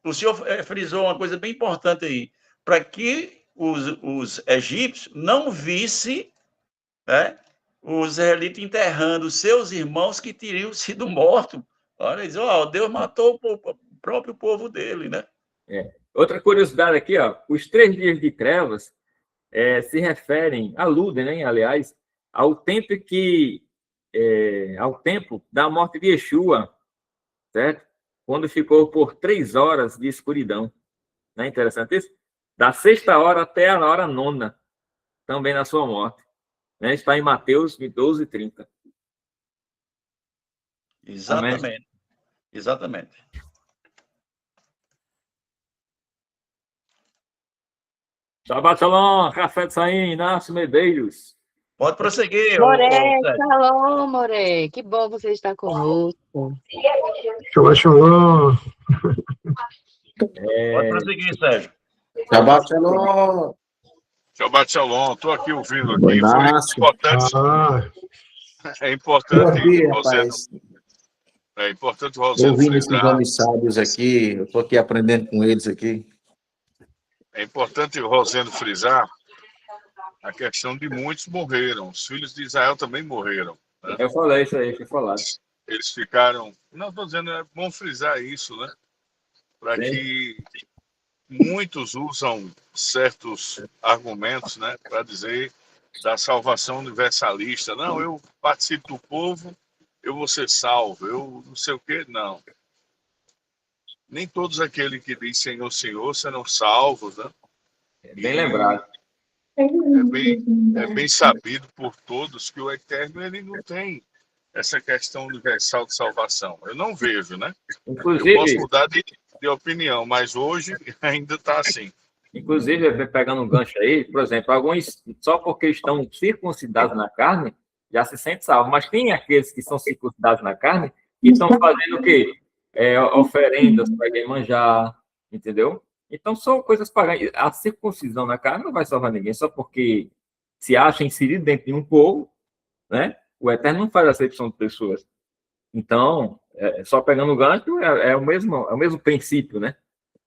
o senhor frisou uma coisa bem importante aí, para que os egípcios não vissem, né, os israelitas enterrando seus irmãos que teriam sido mortos. Olha, eles, Deus matou o próprio povo dele, né? Outra curiosidade aqui, os 3 dias de trevas se referem, aludem, né, aliás, ao tempo da morte de Yeshua, certo? Quando ficou por 3 horas de escuridão. Não é interessante isso? Da 6ª hora até a hora 9ª, também na sua morte. Né? Está em Mateus 12:30. Exatamente. Amém. Exatamente. Shabbat Shalom, Café de Saim, Inácio Medeiros. Pode prosseguir. Moré, Shalom, Moré. Que bom você estar conosco. Shabbat Shalom. Pode prosseguir, Sérgio. Shabbat Shalom. Shabbat Shalom. Estou aqui ouvindo aqui. É importante, Rosendo, ouvindo esses homens sábios aqui, eu estou aqui aprendendo com eles aqui. É importante, Rosendo, frisar a questão de muitos morreram. Os filhos de Israel também morreram. Né? Eu falei isso aí, foi falado. Eles ficaram... Não, estou dizendo, é bom frisar isso, né? Para que muitos usam certos argumentos, né? Para dizer da salvação universalista. Não, eu participo do povo, eu vou ser salvo. Eu não sei o quê, não. Nem todos aqueles que dizem Senhor, Senhor serão salvos, né? Bem lembrado. É bem sabido por todos que o Eterno ele não tem essa questão universal de salvação. Eu não vejo, né? Inclusive, eu posso mudar de opinião, mas hoje ainda está assim. Inclusive, pegando um gancho aí, por exemplo, alguns, só porque estão circuncidados na carne, já se sentem salvos. Mas tem aqueles que são circuncidados na carne e estão fazendo o quê? Oferendas para Iemanjá, entendeu? Então, são coisas pagãs. A circuncisão na carne não vai salvar ninguém, só porque se acha inserido dentro de um povo, né? O Eterno não faz acepção de pessoas. Então, só pegando o gancho, é o mesmo princípio, né?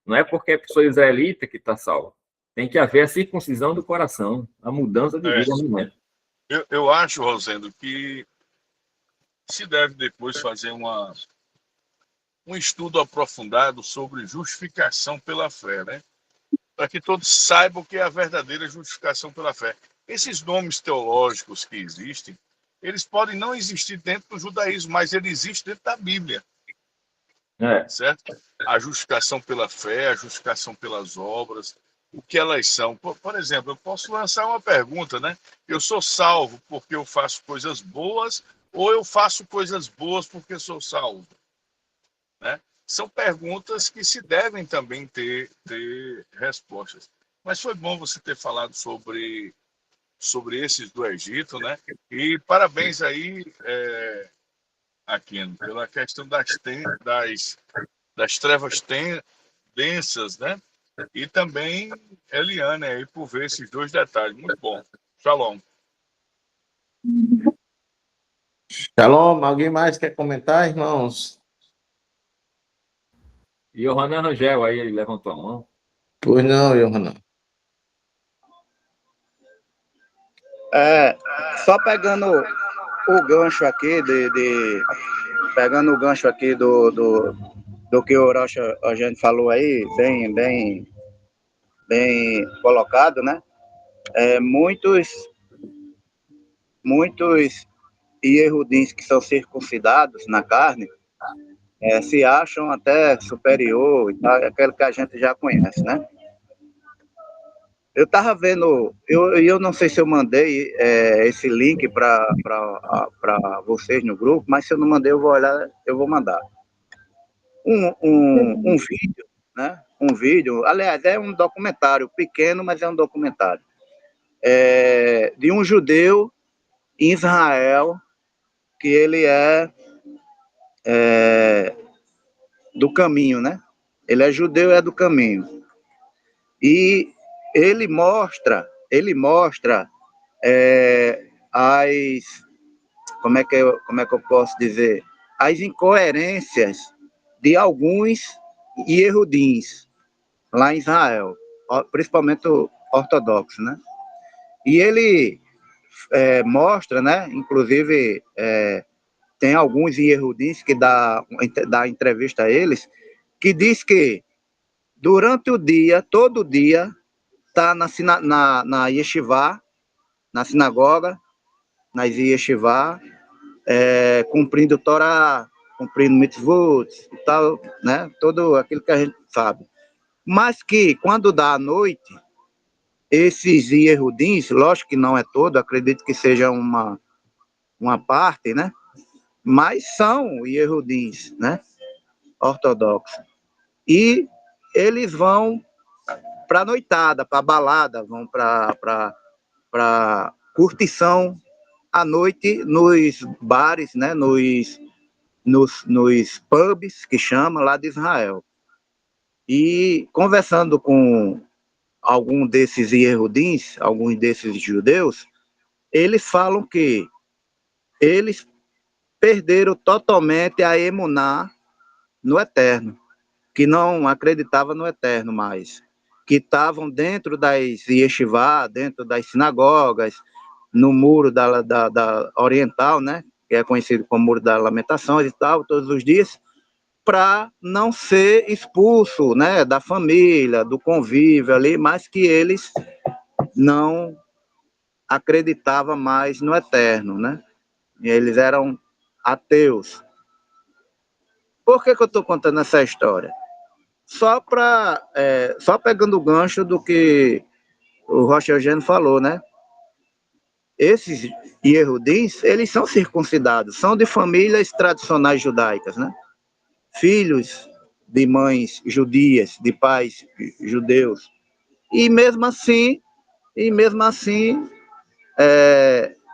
Não é porque é pessoa israelita que está salva. Tem que haver a circuncisão do coração, a mudança de vida no momento. Eu acho, Rosendo, que se deve depois fazer um estudo aprofundado sobre justificação pela fé, né? Para que todos saibam o que é a verdadeira justificação pela fé. Esses nomes teológicos que existem, eles podem não existir dentro do judaísmo, mas eles existem dentro da Bíblia. Certo? A justificação pela fé, a justificação pelas obras, o que elas são. Por exemplo, eu posso lançar uma pergunta, né? Eu sou salvo porque eu faço coisas boas ou eu faço coisas boas porque sou salvo? Né? São perguntas que se devem também ter respostas. Mas foi bom você ter falado sobre esses do Egito, né? E parabéns aí, Aquino, pela questão das trevas densas, né? E também Eliane aí por ver esses 2 detalhes. Muito bom. Shalom. Shalom, alguém mais quer comentar, irmãos? E o Ronan Rangel aí, ele levantou a mão. Pois não, Yohanan. Só pegando o gancho aqui pegando o gancho aqui do que o Rocha a gente falou aí, bem colocado, né? Muitos Yehudins que são circuncidados na carne, se acham até superior e tal, aquele que a gente já conhece, né? Eu estava vendo, eu não sei se eu mandei esse link para vocês no grupo, mas se eu não mandei, eu vou olhar, eu vou mandar. Um vídeo, né? Um vídeo, aliás, é um documentário pequeno, mas é um documentário. De um judeu em Israel, que ele é do caminho, né? Ele é judeu e é do caminho. E ele mostra as, como é que eu posso dizer, as incoerências de alguns Yehudins lá em Israel, principalmente ortodoxos, né? E ele mostra, né? Inclusive tem alguns Yehudins que dá entrevista a eles, que diz que durante o dia, todo dia, está na yeshivá, na sinagoga, nas yeshivá, cumprindo Torá, cumprindo mitzvot e tal, né? Tudo aquilo que a gente sabe. Mas que, quando dá a noite, esses Yehudins, lógico que não é todo, acredito que seja uma parte, né? Mas são Yehudins, né? Ortodoxos. E eles vão para noitada, para balada, vão para curtição à noite nos bares, né? Nos pubs, que chama, lá de Israel. E conversando com algum desses Yehudins, alguns desses judeus, eles falam que eles perderam totalmente a emuná no eterno, que não acreditava no eterno mais, que estavam dentro das yeshivá, dentro das sinagogas, no muro da oriental, né, que é conhecido como Muro das Lamentações e tal, todos os dias, para não ser expulso, né, da família, do convívio ali, mas que eles não acreditavam mais no eterno, né? E eles eram ateus. Por que eu estou contando essa história? Só pegando o gancho do que o Rocha Eugênio falou, né? Esses Yehudins, eles são circuncidados, são de famílias tradicionais judaicas, né? Filhos de mães judias, de pais judeus. E mesmo assim,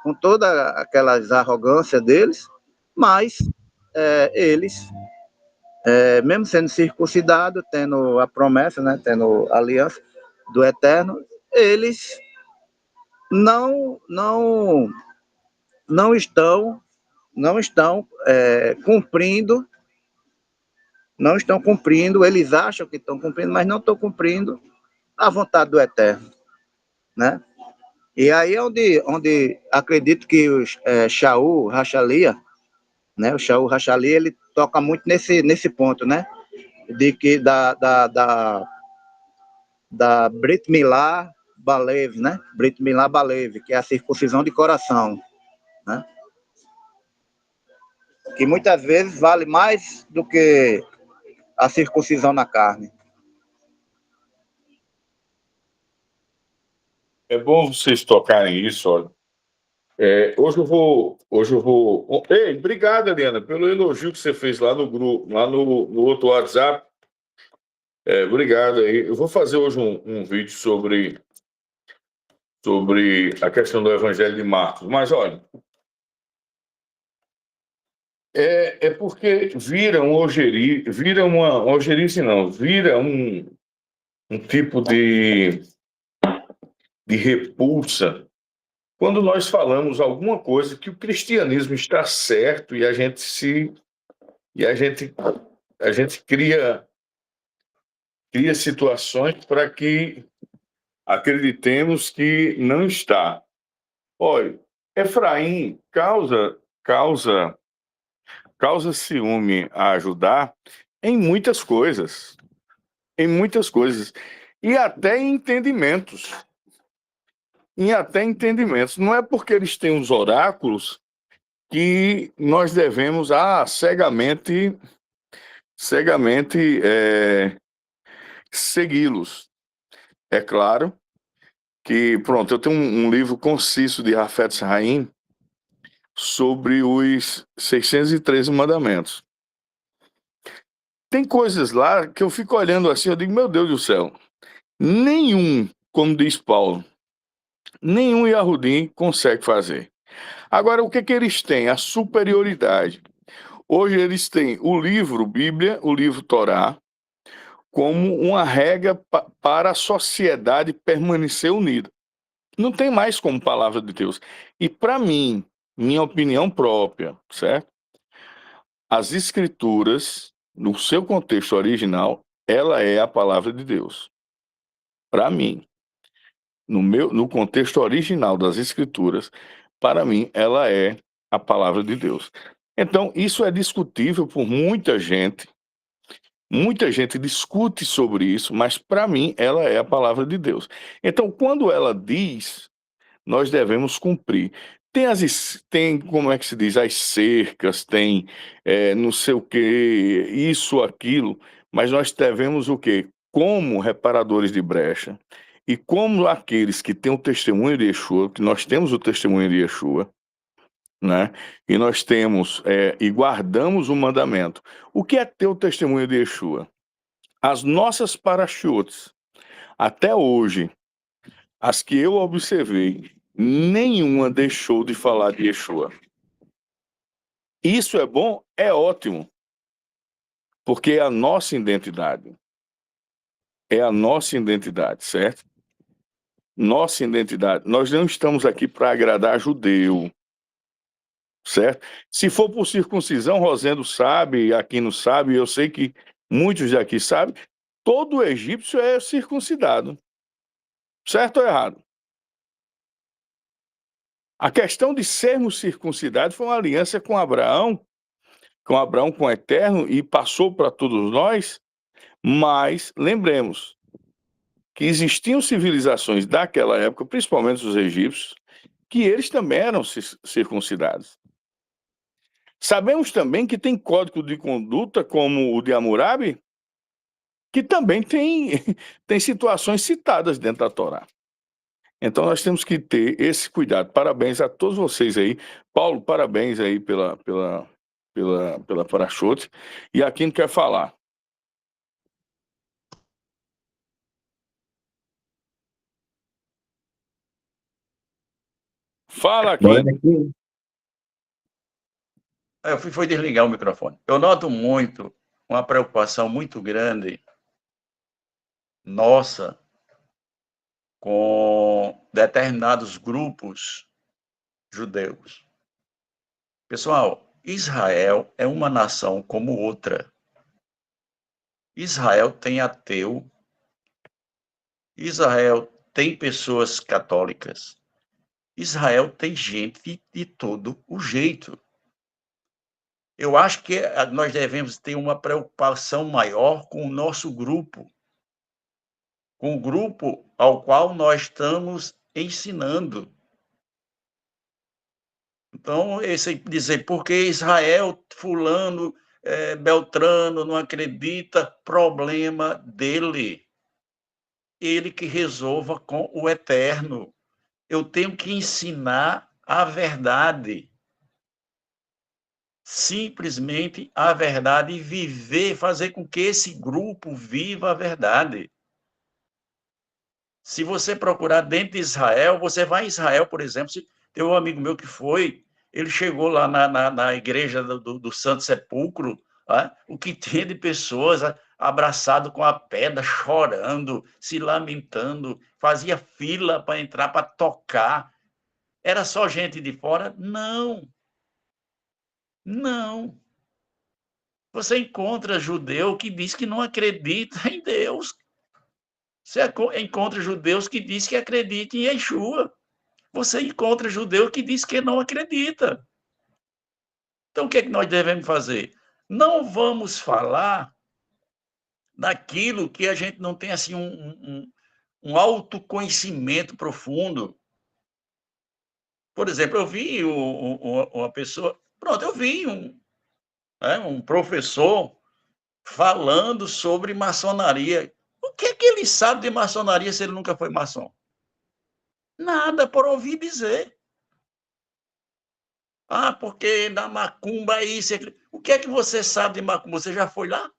com toda aquelas arrogância deles, mas eles, mesmo sendo circuncidados, tendo a promessa, né, tendo a aliança do Eterno, eles não estão cumprindo, eles acham que estão cumprindo, mas não estão cumprindo a vontade do Eterno, né? E aí é onde acredito que o Shaul Rachalia, né? O Shaul Rachalia, ele toca muito nesse ponto, né? De que da Brit Milá Balev, né? Brit Milá Balev, que é a circuncisão de coração, né? Que muitas vezes vale mais do que a circuncisão na carne. É bom vocês tocarem isso, olha. Hoje eu vou. Ei, obrigado, Eliana, pelo elogio que você fez lá no grupo, lá no outro WhatsApp. Obrigado aí. Eu vou fazer hoje um vídeo sobre a questão do Evangelho de Marcos. Mas olha, porque vira um tipo de repulsa quando nós falamos alguma coisa que o cristianismo está certo e a gente cria situações para que acreditemos que não está. Olha, Efraim causa ciúme a Judá em muitas coisas, e até em entendimentos. Não é porque eles têm os oráculos que nós devemos cegamente cegamente segui-los. É claro que, pronto, eu tenho um livro conciso de Hafetz Haim sobre os 613 mandamentos. Tem coisas lá que eu fico olhando assim, eu digo, meu Deus do céu, nenhum, como diz Paulo, nenhum Yahudim consegue fazer. Agora, o que que eles têm? A superioridade. Hoje eles têm o livro Bíblia, o livro Torá, como uma regra para a sociedade permanecer unida. Não tem mais como palavra de Deus. E para mim, minha opinião própria, certo? As escrituras, no seu contexto original, ela é a palavra de Deus. Para mim, no contexto original das escrituras, para mim, ela é a palavra de Deus. Então, isso é discutível por muita gente. Muita gente discute sobre isso, mas para mim ela é a palavra de Deus. Então, quando ela diz, nós devemos cumprir. Tem, como é que se diz, as cercas, tem não sei o que, isso, aquilo, mas nós devemos o quê? Como reparadores de brecha e como aqueles que têm o testemunho de Yeshua, que nós temos o testemunho de Yeshua, né? E nós temos e guardamos o mandamento. O que é ter o testemunho de Yeshua? As nossas parachutes, até hoje, as que eu observei, nenhuma deixou de falar de Yeshua. Isso é bom? É ótimo. Porque é a nossa identidade. É a nossa identidade, certo? Nossa identidade. Nós não estamos aqui para agradar judeu, certo? Se for por circuncisão, Rosendo sabe, aqui não sabe, eu sei que muitos daqui sabem, todo egípcio é circuncidado. Certo ou errado? A questão de sermos circuncidados foi uma aliança com Abraão, com o Eterno, e passou para todos nós, mas lembremos que existiam civilizações daquela época, principalmente os egípcios, que eles também eram circuncidados. Sabemos também que tem código de conduta, como o de Hammurabi, que também tem situações citadas dentro da Torá. Então nós temos que ter esse cuidado. Parabéns a todos vocês aí. Paulo, parabéns aí pela parachute. E a quem quer falar? Fala aqui. Eu fui desligar o microfone. Eu noto muito uma preocupação muito grande nossa com determinados grupos judeus. Pessoal, Israel é uma nação como outra. Israel tem ateu. Israel tem pessoas católicas. Israel tem gente de todo o jeito. Eu acho que nós devemos ter uma preocupação maior com o nosso grupo, com o grupo ao qual nós estamos ensinando. Então, esse dizer, porque Israel, fulano, Beltrano, não acredita, problema dele. Ele que resolva com o Eterno. Eu tenho que ensinar a verdade. Simplesmente a verdade e viver, fazer com que esse grupo viva a verdade. Se você procurar dentro de Israel, você vai em Israel, por exemplo, tem um amigo meu que foi, ele chegou lá na igreja do Santo Sepulcro, o que tinha de pessoas abraçado com a pedra, chorando, se lamentando, fazia fila para entrar, para tocar. Era só gente de fora? Não. Não. Você encontra judeu que diz que não acredita em Deus. Você encontra judeus que diz que acredita em Yeshua. Você encontra judeu que diz que não acredita. Então, o que é que nós devemos fazer? Não vamos falar daquilo que a gente não tem assim um autoconhecimento profundo. Por exemplo, eu vi uma pessoa... Pronto, eu vi um professor falando sobre maçonaria. O que é que ele sabe de maçonaria se ele nunca foi maçom? Nada, por ouvir dizer. Ah, porque na macumba é isso. O que é que você sabe de macumba? Você já foi lá?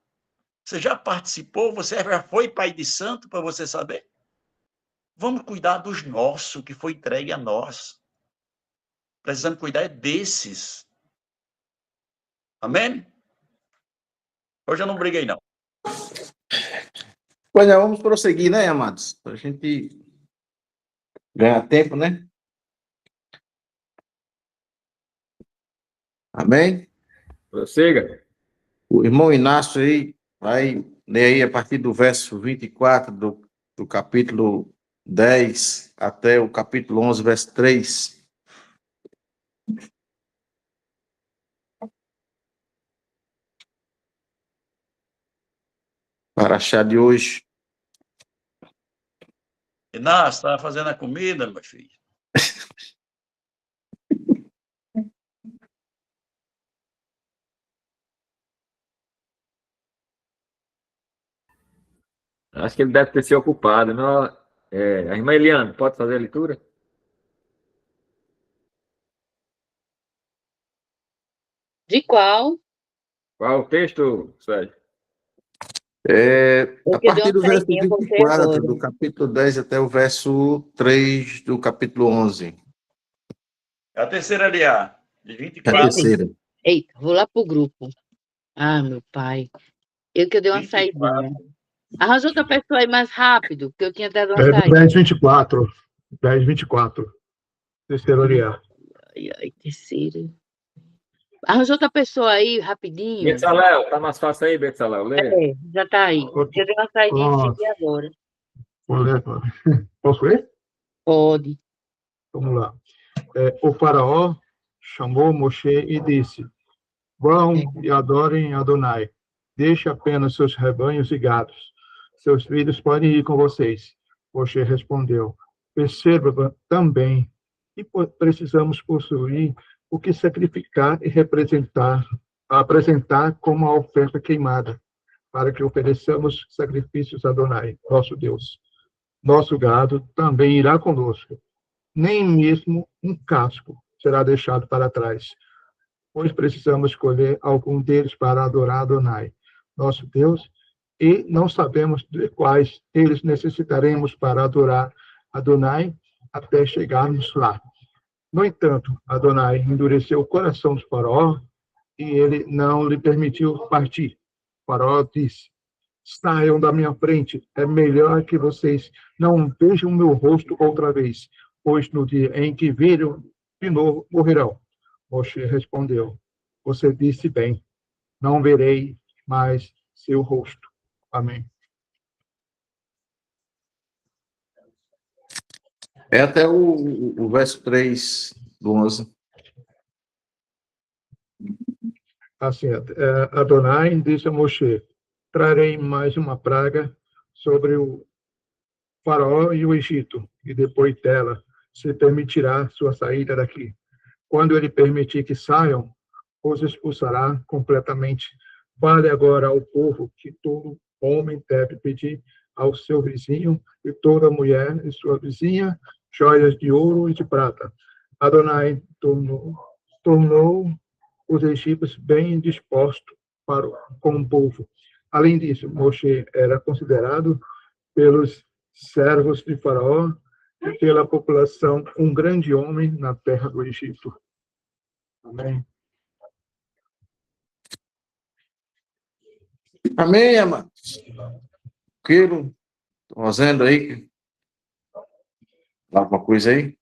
Você já participou? Você já foi pai de santo para você saber? Vamos cuidar dos nossos, que foi entregue a nós. Precisamos cuidar desses. Amém? Hoje eu não briguei, não. Pois é, vamos prosseguir, né, amados? Para a gente ganhar tempo, né? Amém? Prossiga. O irmão Inácio aí vai ler aí a partir do verso 24 do capítulo 10 até o capítulo 11, verso 3. Para achar de hoje. Inácio, estava fazendo a comida, meu filho? Acho que ele deve ter se ocupado. Não? A irmã Eliane, pode fazer a leitura? De qual? Qual o texto, Sérgio? A Porque eu dei partir do uma verso saidinha, eu voltei 24 agora. do capítulo 10 até o verso 3 do capítulo 11. É a terceira LA, de É a 24. terceira. Eita, vou lá pro grupo. Ah, meu pai. Eu que eu dei uma 24. saidinha. Arranja outra pessoa aí mais rápido, porque eu tinha dado uma É saída. 10:24. 10:24. Terceiro olhar. Ai, terceira. Arranja outra pessoa aí, rapidinho. Betsalel, tá mais fácil aí, Betsalel? Lê. Já tá aí. Eu dei uma saidinha e Pronto. cheguei agora. Vou ler. Posso ler? Pode. Vamos lá. O faraó chamou Moshe e disse: Vão e adorem Adonai. Deixe apenas seus rebanhos e gados. Seus filhos podem ir com vocês. Moshe respondeu: Perceba também que precisamos possuir o que sacrificar e apresentar como a oferta queimada, para que ofereçamos sacrifícios a Adonai, nosso Deus. Nosso gado também irá conosco. Nem mesmo um casco será deixado para trás, pois precisamos escolher algum deles para adorar Adonai, nosso Deus, e não sabemos de quais eles necessitaremos para adorar Adonai até chegarmos lá. No entanto, Adonai endureceu o coração do faraó e ele não lhe permitiu partir. O faraó disse: Saiam da minha frente, é melhor que vocês não vejam meu rosto outra vez, pois no dia em que viram de novo, morrerão. Moshe respondeu: Você disse bem, não verei mais seu rosto. Amém. É até o verso 3 do 11. Assim, Adonai disse a Moshe: Trarei mais uma praga sobre o faraó e o Egito, e depois dela se permitirá sua saída daqui. Quando ele permitir que saiam, os expulsará completamente. Fale agora ao povo que todo homem deve pedir ao seu vizinho e toda mulher e sua vizinha joias de ouro e de prata. Adonai tornou os egípcios bem dispostos com o povo. Além disso, Moshe era considerado pelos servos de Faraó e pela população um grande homem na terra do Egito. Amém. Amém, amados. Tranquilo? Estão fazendo aí? Alguma coisa aí?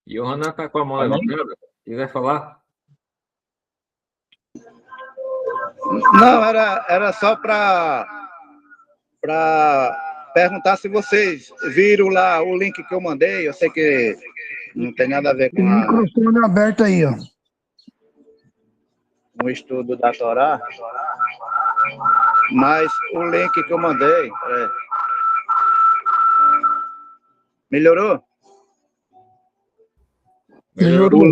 E o Ronan tá com a mão levantada. Quiser falar? Não, era só para perguntar se vocês viram lá o link que eu mandei. Eu sei que não tem nada a ver com O microfone aberto aí, ó. um estudo da Torá. Mas o link que eu mandei... Melhorou? Melhorou.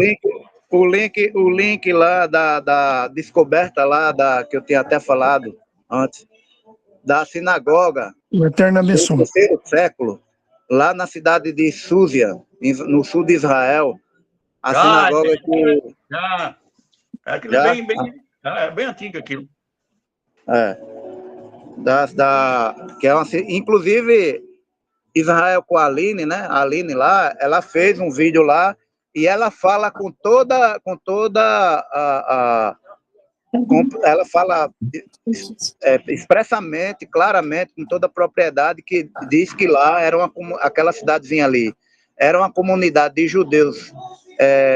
O link lá da descoberta lá, que eu tinha até falado antes, da sinagoga O Eterno do abençoe. terceiro século, lá na cidade de Súzia, no sul de Israel, a sinagoga que... Já. Aquilo Já? é bem antigo aquilo. Que é inclusive, Israel com a Aline, né? A Aline lá, ela fez um vídeo lá e ela fala ela fala expressamente, claramente, com toda a propriedade, que diz que lá era aquela cidadezinha ali, era uma comunidade de judeus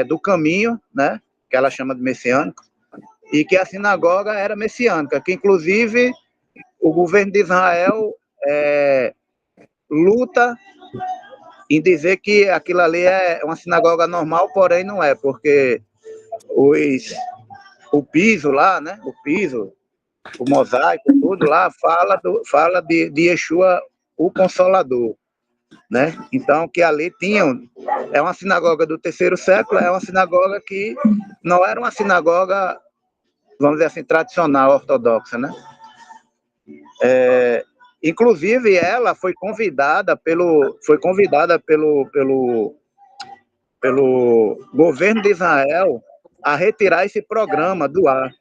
do caminho, né? Que ela chama de messiânico, e que a sinagoga era messiânica, que inclusive o governo de Israel luta em dizer que aquilo ali é uma sinagoga normal, porém não é, porque o piso lá, né? O piso, o mosaico, tudo lá fala de Yeshua, o Consolador, né? Então, que ali é uma sinagoga do terceiro século, é uma sinagoga que não era uma sinagoga, vamos dizer assim, tradicional, ortodoxa, né? Inclusive, ela foi convidada pelo governo de Israel a retirar esse programa do ar,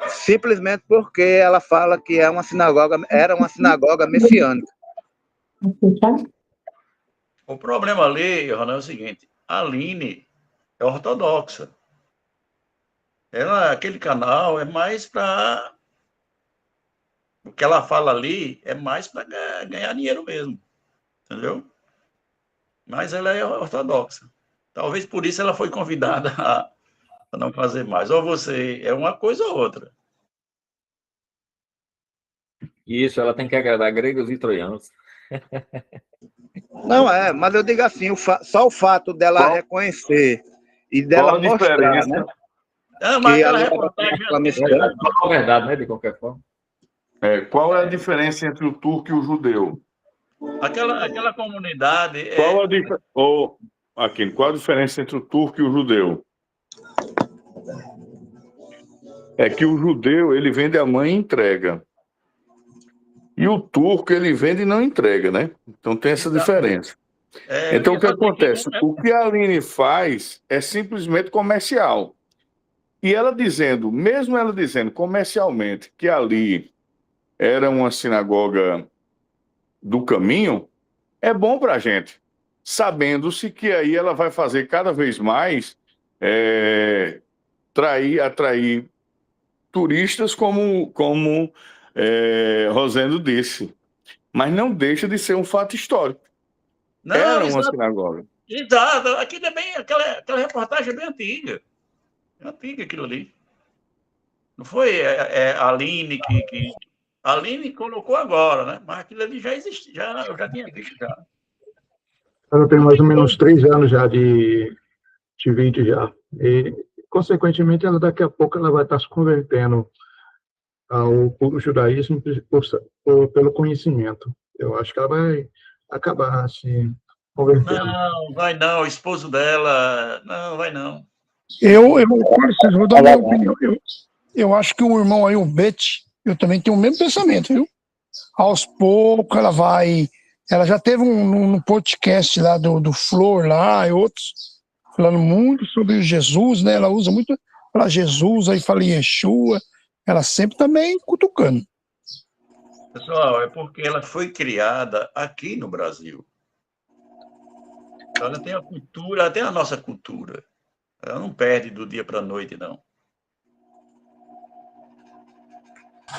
simplesmente porque ela fala que era uma sinagoga messiânica. O problema ali, Ronaldo, é o seguinte: a Aline é ortodoxa. Aquele canal é mais para... O que ela fala ali é mais para ganhar dinheiro mesmo. Entendeu? Mas ela é ortodoxa. Talvez por isso ela foi convidada a não fazer mais. Ou você é uma coisa ou outra. Isso, ela tem que agradar gregos e troianos. Não mas eu digo assim, só o fato dela reconhecer e dela Qual a mostrar, diferença? né? Mas Que aquela ali reportagem era É a verdade, né? De qualquer forma. Qual é a diferença entre o turco e o judeu? aquela comunidade Qual a diferença entre o turco e o judeu? É que o judeu, ele vende a mãe e entrega. E o turco, ele vende e não entrega, né? Então tem essa diferença. Então o que acontece? O que a Aline faz é simplesmente comercial. E mesmo ela dizendo comercialmente que ali era uma sinagoga do caminho, é bom para a gente, sabendo-se que aí ela vai fazer cada vez mais atrair turistas, como Rosendo disse. Mas não deixa de ser um fato histórico. Era uma sinagoga. Exato. Aquilo é bem... Aquela reportagem é bem antiga. É antiga aquilo ali. Não foi a Aline que... A Aline colocou agora, né? Mas aquilo ali já existia, eu já tinha visto já. Ela tem mais ou menos 3 anos já de vídeo já. E, consequentemente, daqui a pouco ela vai estar se convertendo ao judaísmo pelo conhecimento. Eu acho que ela vai acabar se convertendo. Não, vai não. O esposo dela... Não, vai não. Vocês vou dar minha opinião. Eu acho que o irmão aí, o Bet, eu também tenho o mesmo pensamento, viu? Aos poucos ela vai... Ela já teve um podcast lá do Flor lá e outros, falando muito sobre Jesus, né? Ela usa muito para Jesus, aí fala em Yeshua. Ela sempre também cutucando. Pessoal, é porque ela foi criada aqui no Brasil. Ela tem a cultura, ela tem a nossa cultura. Ela não perde do dia para a noite, não.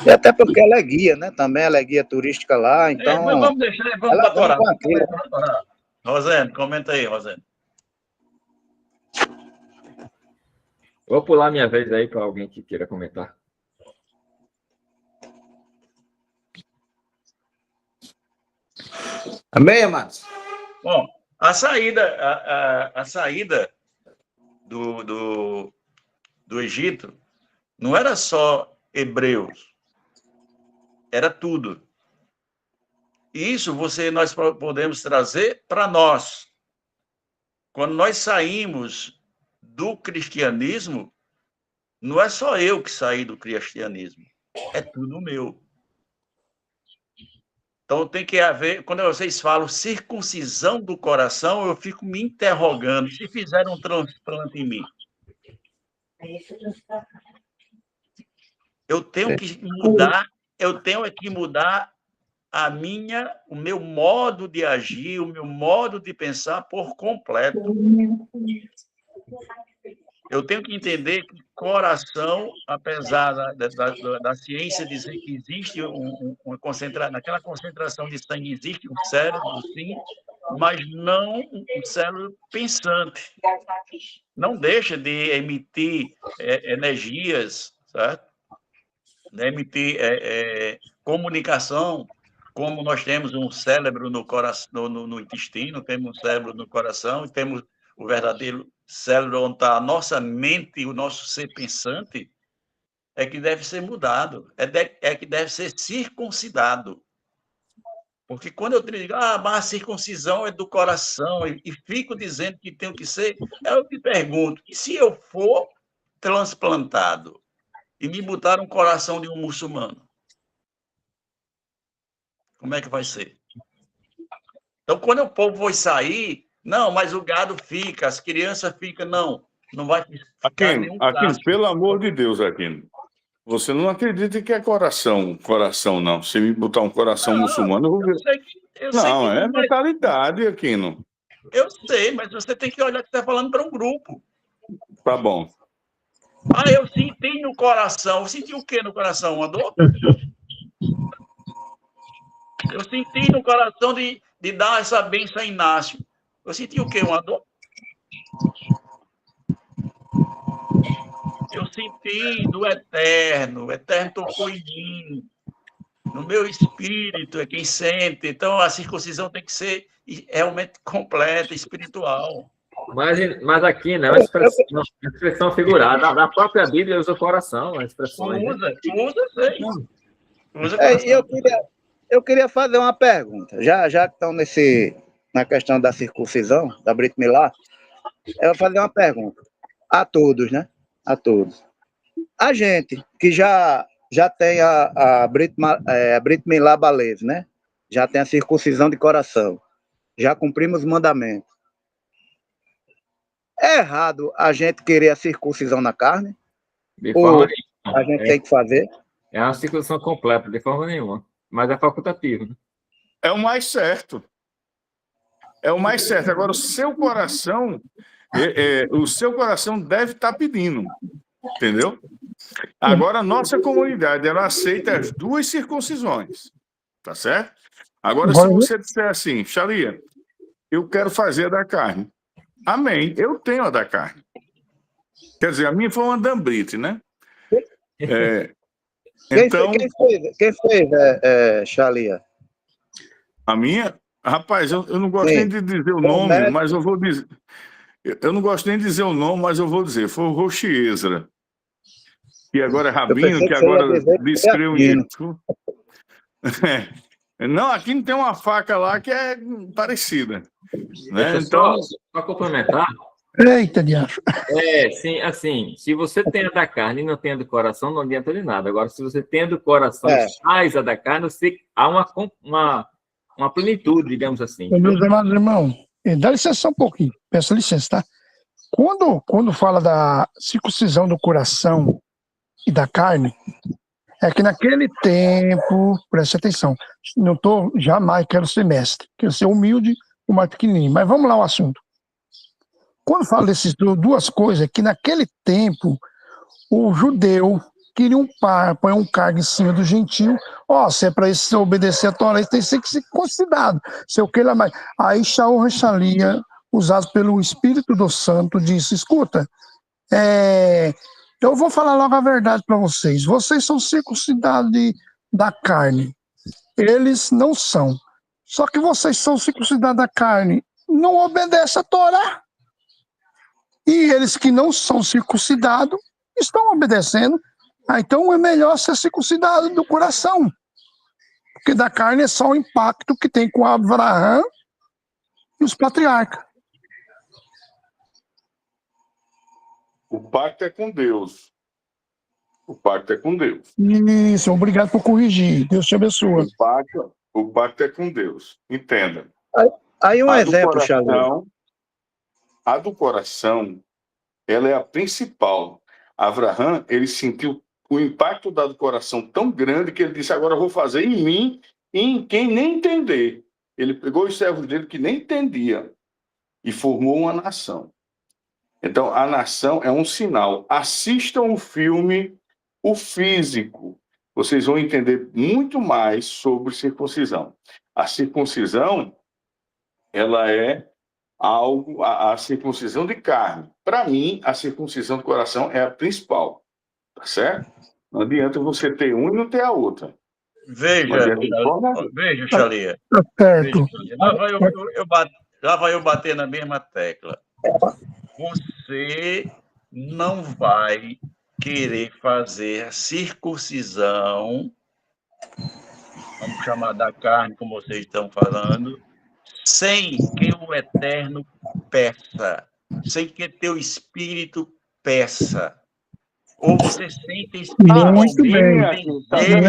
E até porque ela é guia, né? Também ela é guia turística lá, então... Mas vamos deixar, vamos ela para Torá. Rosendo, comenta aí, Rosendo. Vou pular minha vez aí para alguém que queira comentar. Amém, amados? Bom, a saída do Egito não era só hebreus, Era tudo. Isso nós podemos trazer para nós. Quando nós saímos do cristianismo, não é só eu que saí do cristianismo, é tudo meu. Então tem que haver, quando vocês falam circuncisão do coração, eu fico me interrogando, se fizeram um transplante em mim? Eu tenho que mudar o meu modo de agir, o meu modo de pensar por completo. Eu tenho que entender que coração, apesar da ciência dizer que existe naquela concentração de sangue existe um cérebro, sim, mas não um cérebro pensante. Não deixa de emitir energias, certo? De emitir comunicação, como nós temos um cérebro no coração, no intestino, temos um cérebro no coração, e temos o verdadeiro cérebro onde está a nossa mente e o nosso ser pensante, é que deve ser mudado, é que deve ser circuncidado. Porque quando eu digo, mas a circuncisão é do coração, e fico dizendo que tem que ser, eu te pergunto, e se eu for transplantado e me botar um coração de um muçulmano? Como é que vai ser? Então, quando o povo vai sair, não, mas o gado fica, as crianças ficam, não vai ficar nenhum Aquino, traço. pelo amor de Deus, Aquino, você não acredita que é coração, não. Se me botar um coração muçulmano, eu vou ver. Eu sei Não, que é mentalidade, Aquino. Eu sei, mas você tem que olhar que você está falando para um grupo. Tá bom. Eu senti no coração. Eu senti o quê no coração? Uma dor? Eu senti no coração de dar essa bênção a Inácio. Eu senti o quê? Uma dor? Eu senti do Eterno. O Eterno tocou em mim. No meu espírito é quem sente. Então, a circuncisão tem que ser realmente completa, espiritual. Mas aqui, né, uma expressão figurada. Na própria Bíblia usa o coração, a expressão. Usa, sei. Usa Eu queria fazer uma pergunta. Já que estão na questão da circuncisão, da Brit Milá, eu vou fazer uma pergunta. A todos, né? A todos. A gente que já tem a Brit Milá Balez, né? Já tem a circuncisão de coração. Já cumprimos os mandamentos. É errado a gente querer a circuncisão na carne? De forma nenhuma. A gente tem que fazer? É uma circuncisão completa, de forma nenhuma. Mas é facultativo, né? É o mais certo. É o mais certo. Agora, o seu coração deve estar pedindo. Entendeu? Agora, a nossa comunidade, ela aceita as duas circuncisões. Tá certo? Agora, se você disser assim, Xalia, eu quero fazer a da carne. Amém. Eu tenho a da carne. Quer dizer, a minha foi uma dambrite, né? Então, quem fez Xalia? A minha? Rapaz, eu não gosto nem de dizer o nome, mas eu vou dizer. Eu não gosto nem de dizer o nome, mas eu vou dizer. Foi o Rochiesra. Que agora é Rabino, que agora descreu o Yeshua. Não, aqui não tem uma faca lá que é parecida. Né? Então, só complementar. Eita, diacho. Sim, assim, se você tem a da carne e não tem a do coração, não adianta de nada. Agora, se você tem a do coração e faz a da carne, há uma plenitude, digamos assim. Meus amados irmãos, dá licença um pouquinho, peço licença, tá? Quando fala da circuncisão do coração e da carne, é que naquele tempo, preste atenção, jamais quero ser mestre, quero ser humilde, o mais pequenininho, mas vamos lá ao assunto. Quando fala dessas duas coisas, é que naquele tempo, o judeu queria põe um cargo em cima do gentil, se é para isso obedecer a Torá, tem que ser circuncidado, sei o que lá mais. Aí Shaul Rechalia, usado pelo Espírito do Santo, disse, escuta, eu vou falar logo a verdade para vocês são circuncidados da carne, eles não são, só que vocês são circuncidados da carne, não obedecem a Torá, e eles que não são circuncidados, estão obedecendo. Então é melhor ser circuncidado do coração. porque da carne é só o impacto que tem com Abraão e os patriarcas. O pacto é com Deus. O pacto é com Deus. Isso, obrigado por corrigir. Deus te abençoe. O pacto é com Deus. Entenda. Aí um A do exemplo, Xavier. coração, a do coração, ela é a principal. Abraão, ele sentiu o impacto do coração tão grande que ele disse, agora eu vou fazer em mim e em quem nem entender. Ele pegou os servos dele que nem entendia e formou uma nação. Então, a nação é um sinal. Assistam o filme O Físico. Vocês vão entender muito mais sobre circuncisão. A circuncisão, ela é algo, a circuncisão de carne. Para mim, a circuncisão do coração é a principal. Tá certo? Não adianta você ter uma e não ter a outra. Veja, Xalia. Tá certo. Lá vai eu bater na mesma tecla. Você não vai querer fazer a circuncisão, vamos chamar da carne, como vocês estão falando, sem que o Eterno peça, sem que teu espírito peça. Ou você sente Muito bem. espiritualmente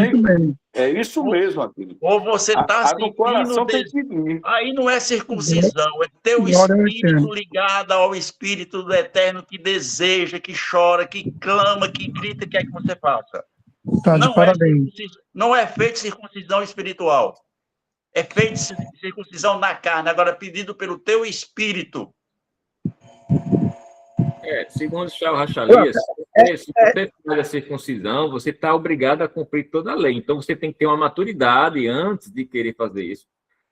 Muito bem. É isso mesmo, Aquino. ou você está A do coração tem sentindo... que vir. Aí não é circuncisão, é teu Glória ao espírito Eterno. ligado ao Espírito do Eterno que deseja, que chora, que clama, que grita, que quer que você faça. Tá de parabéns. Não é feito circuncisão espiritual. É feito circuncisão na carne, agora pedido pelo teu espírito. Segundo o Charles Rachalias, se você faz a circuncisão, você está obrigado a cumprir toda a lei. Então, você tem que ter uma maturidade antes de querer fazer isso.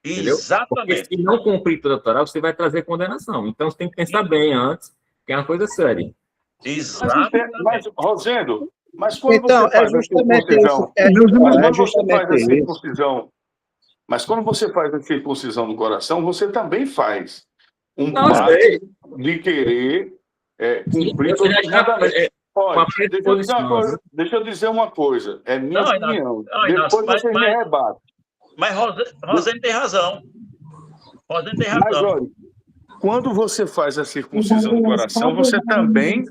Entendeu? Exatamente. Porque se não cumprir toda a Torá, você vai trazer condenação. Então, você tem que pensar bem antes, que é uma coisa séria. Exatamente. Mas Rosendo, mas quando Então, você faz a circuncisão... Mas quando você faz a circuncisão do coração, você também faz um pacto de querer cumprir todos os mandamentos. Olha, deixa eu dizer uma coisa. É minha opinião. Depois vocês me rebatem. Mas Rosendo tem razão. Rosendo tem razão. Mas, olha, quando você faz a circuncisão do coração, você também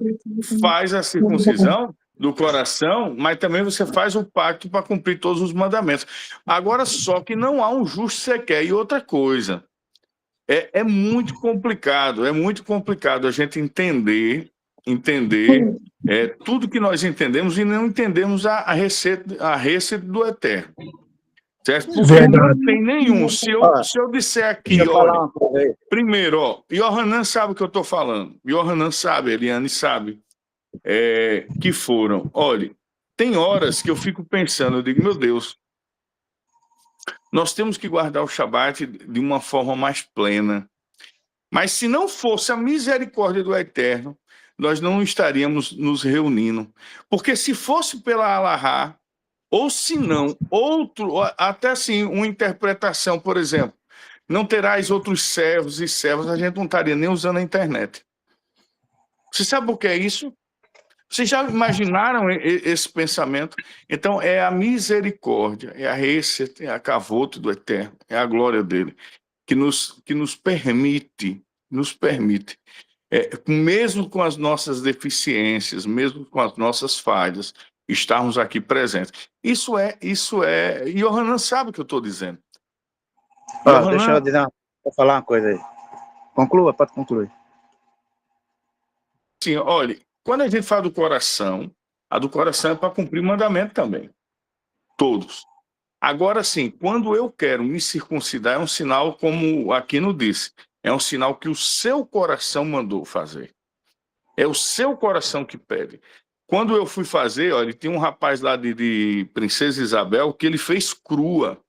faz a circuncisão do coração, mas também você faz o pacto para cumprir todos os mandamentos. Agora, só que não há um justo sequer. E outra coisa, é muito complicado a gente entender tudo que nós entendemos e não entendemos a receita do Eterno. Certo? Porque não tem nenhum. Se eu disser aqui, olha, primeiro, Yohanan sabe o que eu estou falando. Yohanan sabe, Eliane sabe. Que foram. Olha, tem horas que eu fico pensando, eu digo, meu Deus, nós temos que guardar o Shabat de uma forma mais plena. Mas se não fosse a misericórdia do Eterno, nós não estaríamos nos reunindo. Porque se fosse pela Alahá, ou se não, até assim, uma interpretação, por exemplo, não terás outros servos e servas, a gente não estaria nem usando a internet. Você sabe o que é isso? Vocês já imaginaram esse pensamento? Então, é a misericórdia, é a receita, é a cavote do Eterno, é a glória dele, que nos permite, mesmo com as nossas deficiências, mesmo com as nossas falhas, estarmos aqui presentes. Isso é. E Yohanan sabe o que eu estou dizendo. Deixa eu falar uma coisa aí. Conclua, pode concluir. Sim, olha, quando a gente fala do coração, a do coração é para cumprir o mandamento também. Todos. Agora, sim, quando eu quero me circuncidar, é um sinal, como Aquino disse, é um sinal que o seu coração mandou fazer. É o seu coração que pede. Quando eu fui fazer, olha, tinha um rapaz lá de Princesa Isabel que ele fez crua.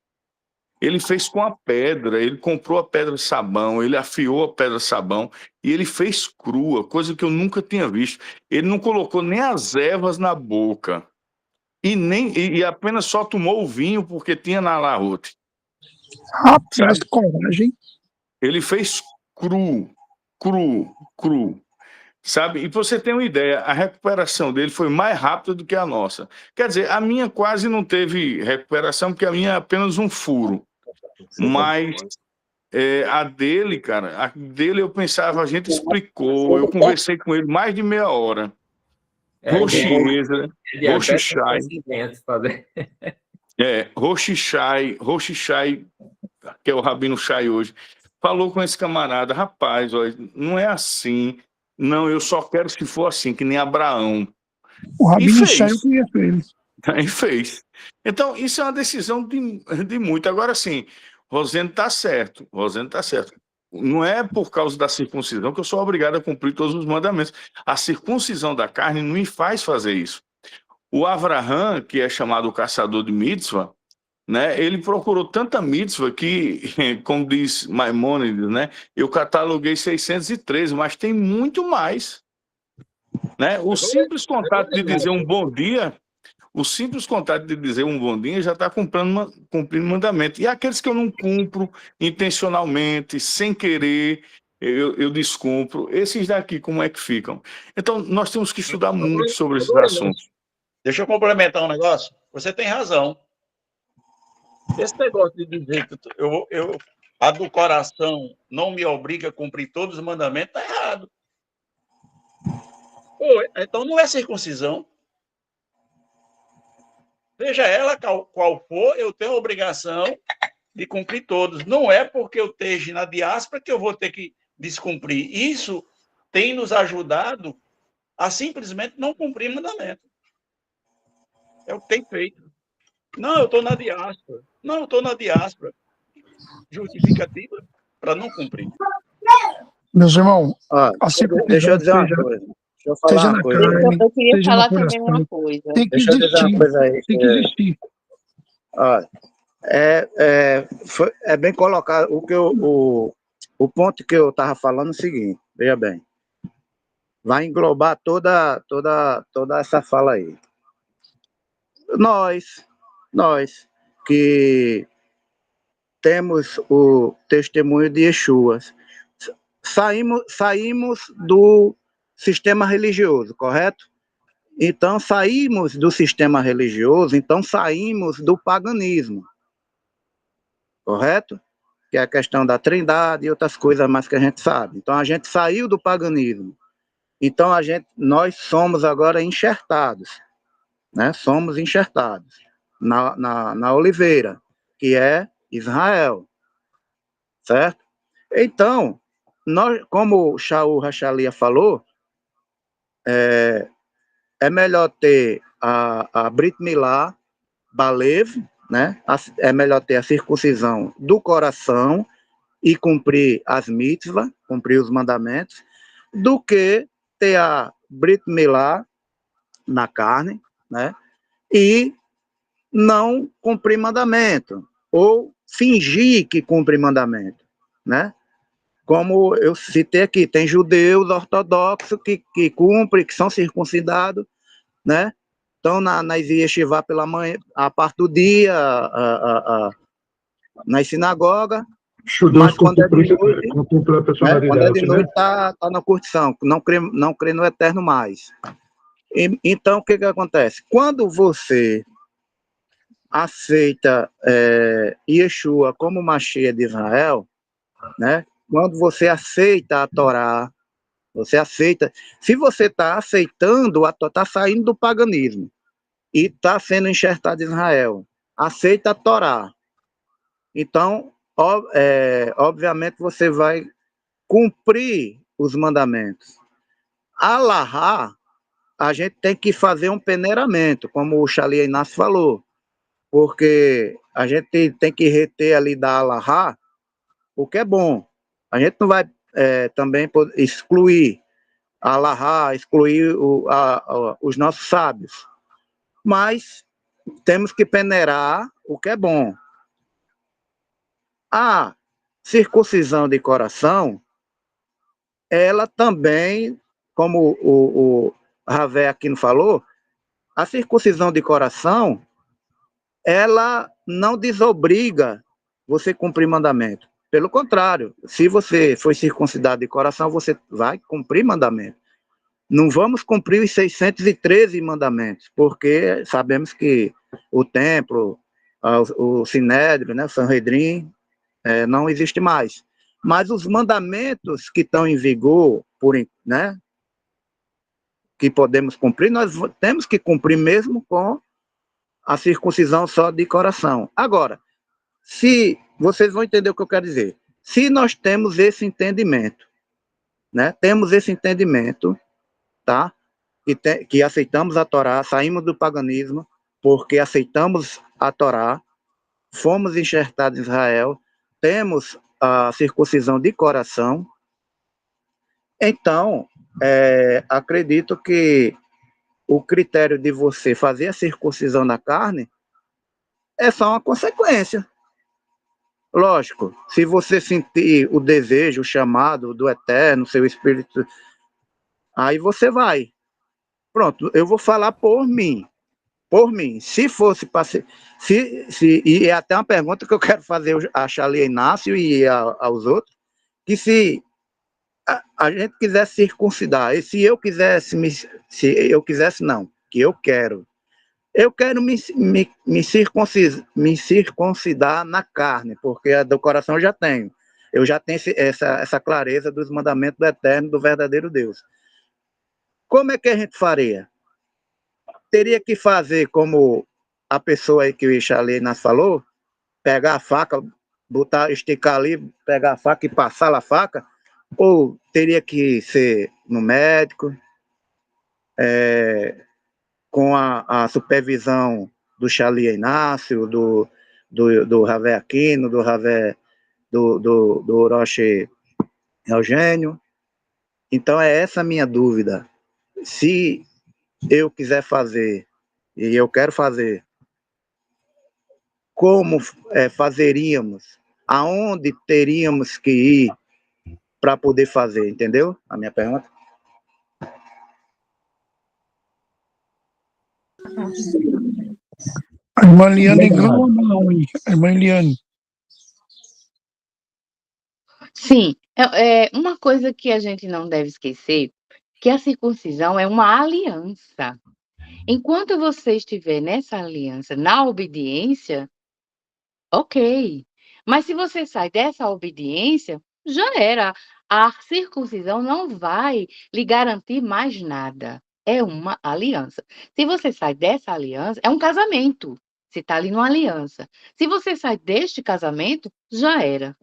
Ele fez com a pedra, ele comprou a pedra sabão, ele afiou a pedra sabão e ele fez crua, coisa que eu nunca tinha visto. Ele não colocou nem as ervas na boca e apenas só tomou o vinho porque tinha na larote. Rapaz, coragem. Ele fez cru. sabe? E pra você ter uma ideia, a recuperação dele foi mais rápida do que a nossa. Quer dizer, a minha quase não teve recuperação, porque a minha é apenas um furo. Mas a dele, cara, a dele eu pensava, a gente explicou, eu conversei com ele mais de meia hora. Roxieza, Roxichai. Roxichai, que é o Rabino Chai hoje, falou com esse camarada, rapaz, olha, não é assim, não, eu só quero se for assim, que nem Abraão. O E Rabino Chai, eu fez. conheço ele. E fez. Então, isso é uma decisão de muito. Agora, sim, Rosendo está certo, Rosendo está certo. Não é por causa da circuncisão que eu sou obrigado a cumprir todos os mandamentos. A circuncisão da carne não me faz fazer isso. O Avraham, que é chamado o caçador de mitzvah, né, ele procurou tanta mitzvah que, como diz Maimônides, né, eu cataloguei 613, mas tem muito mais. Né? O simples contato de dizer um bom dia, já está cumprindo mandamento. E aqueles que eu não cumpro intencionalmente, sem querer, eu descumpro, esses daqui como é que ficam? Então, nós temos que estudar muito sobre esses assuntos. Deixa eu complementar um negócio. Você tem razão. Esse negócio de dizer que a do coração não me obriga a cumprir todos os mandamentos, está errado. Pô, então não é circuncisão. Seja ela qual for, eu tenho a obrigação de cumprir todos. Não é porque eu esteja na diáspora que eu vou ter que descumprir. Isso tem nos ajudado a simplesmente não cumprir mandamento. É o que tem feito. Não, eu estou na diáspora. Não, eu estou na diáspora. Justificativa para não cumprir. Meus irmãos, deixa eu dizer uma coisa. Deixa eu falar uma coisa. Eu queria falar também uma coisa. Tem que Deixa eu dizer uma coisa aí. Tem que existir. Olha, é bem colocado. O ponto que eu estava falando é o seguinte, veja bem. Vai englobar toda essa fala aí. Nós que temos o testemunho de Yeshua, saímos do sistema religioso, correto? Então, saímos do sistema religioso, então saímos do paganismo, correto? Que é a questão da trindade e outras coisas mais que a gente sabe. Então, a gente saiu do paganismo. Então, nós somos agora enxertados, né? Somos enxertados na oliveira, que é Israel, certo? Então, nós, como o Shaul Rachalia falou, é melhor ter a Brit Milá, Balev, né? É melhor ter a circuncisão do coração e cumprir as mitzvah, cumprir os mandamentos, do que ter a Brit Milá na carne, né? E não cumprir mandamento, ou fingir que cumpre mandamento, né? Como eu citei aqui, tem judeus ortodoxos que cumprem, que são circuncidados, né? Estão na yeshivá pela manhã, a parte do dia, nas sinagogas, mas quando é de noite, está na curtição, não crê no eterno mais. Então, o que acontece? Quando você aceita Yeshua como Mashiach de Israel, né? Quando você aceita a Torá, se você está aceitando, está saindo do paganismo e está sendo enxertado em Israel, aceita a Torá. Então, obviamente, você vai cumprir os mandamentos. Alahá, a gente tem que fazer um peneiramento, como o Shali Inácio falou, porque a gente tem que reter ali da Alahá o que é bom. A gente não vai também excluir a Alahá, excluir os nossos sábios, mas temos que peneirar o que é bom. A circuncisão de coração, ela também, como o Ravé Aquino falou, a circuncisão de coração, ela não desobriga você cumprir mandamento. Pelo contrário, se você foi circuncidado de coração, você vai cumprir mandamento. Não vamos cumprir os 613 mandamentos, porque sabemos que o templo, o Sinédrio, né, o Sanhedrin, não existe mais. Mas os mandamentos que estão em vigor, né, que podemos cumprir, nós temos que cumprir mesmo com a circuncisão só de coração. Agora, se vocês vão entender o que eu quero dizer, se nós temos esse entendimento, né, tá, que aceitamos a Torá, saímos do paganismo, porque aceitamos a Torá, fomos enxertados em Israel, temos a circuncisão de coração, então, acredito que o critério de você fazer a circuncisão da carne é só uma consequência. Lógico, se você sentir o desejo, o chamado do Eterno, seu espírito, aí você vai. Pronto, eu vou falar por mim. Por mim, se fosse para ser, e é até uma pergunta que eu quero fazer a Charlie Inácio e aos outros, que se a gente quisesse circuncidar, e se eu quisesse não, que eu quero me circuncidar na carne, porque a do coração eu já tenho essa clareza dos mandamentos do Eterno, do verdadeiro Deus. Como é que a gente faria? Teria que fazer como a pessoa aí que o Ixalê nas falou, pegar a faca, esticar ali, pegar a faca e passar a faca, ou teria que ser no médico, com a supervisão do Charlie Inácio, do Ravé Aquino, do Orochi Eugênio. Então é essa a minha dúvida. Se eu quiser fazer, e eu quero fazer, como fazeríamos? Aonde teríamos que ir para poder fazer, entendeu? A minha pergunta. A irmã Liane ganhou não, hein? A irmã Liane. Sim, uma coisa que a gente não deve esquecer, que a circuncisão é uma aliança. Enquanto você estiver nessa aliança, na obediência, ok. Mas se você sai dessa obediência, já era. A circuncisão não vai lhe garantir mais nada. É uma aliança. Se você sai dessa aliança, é um casamento. Você está ali numa aliança. Se você sai deste casamento, já era.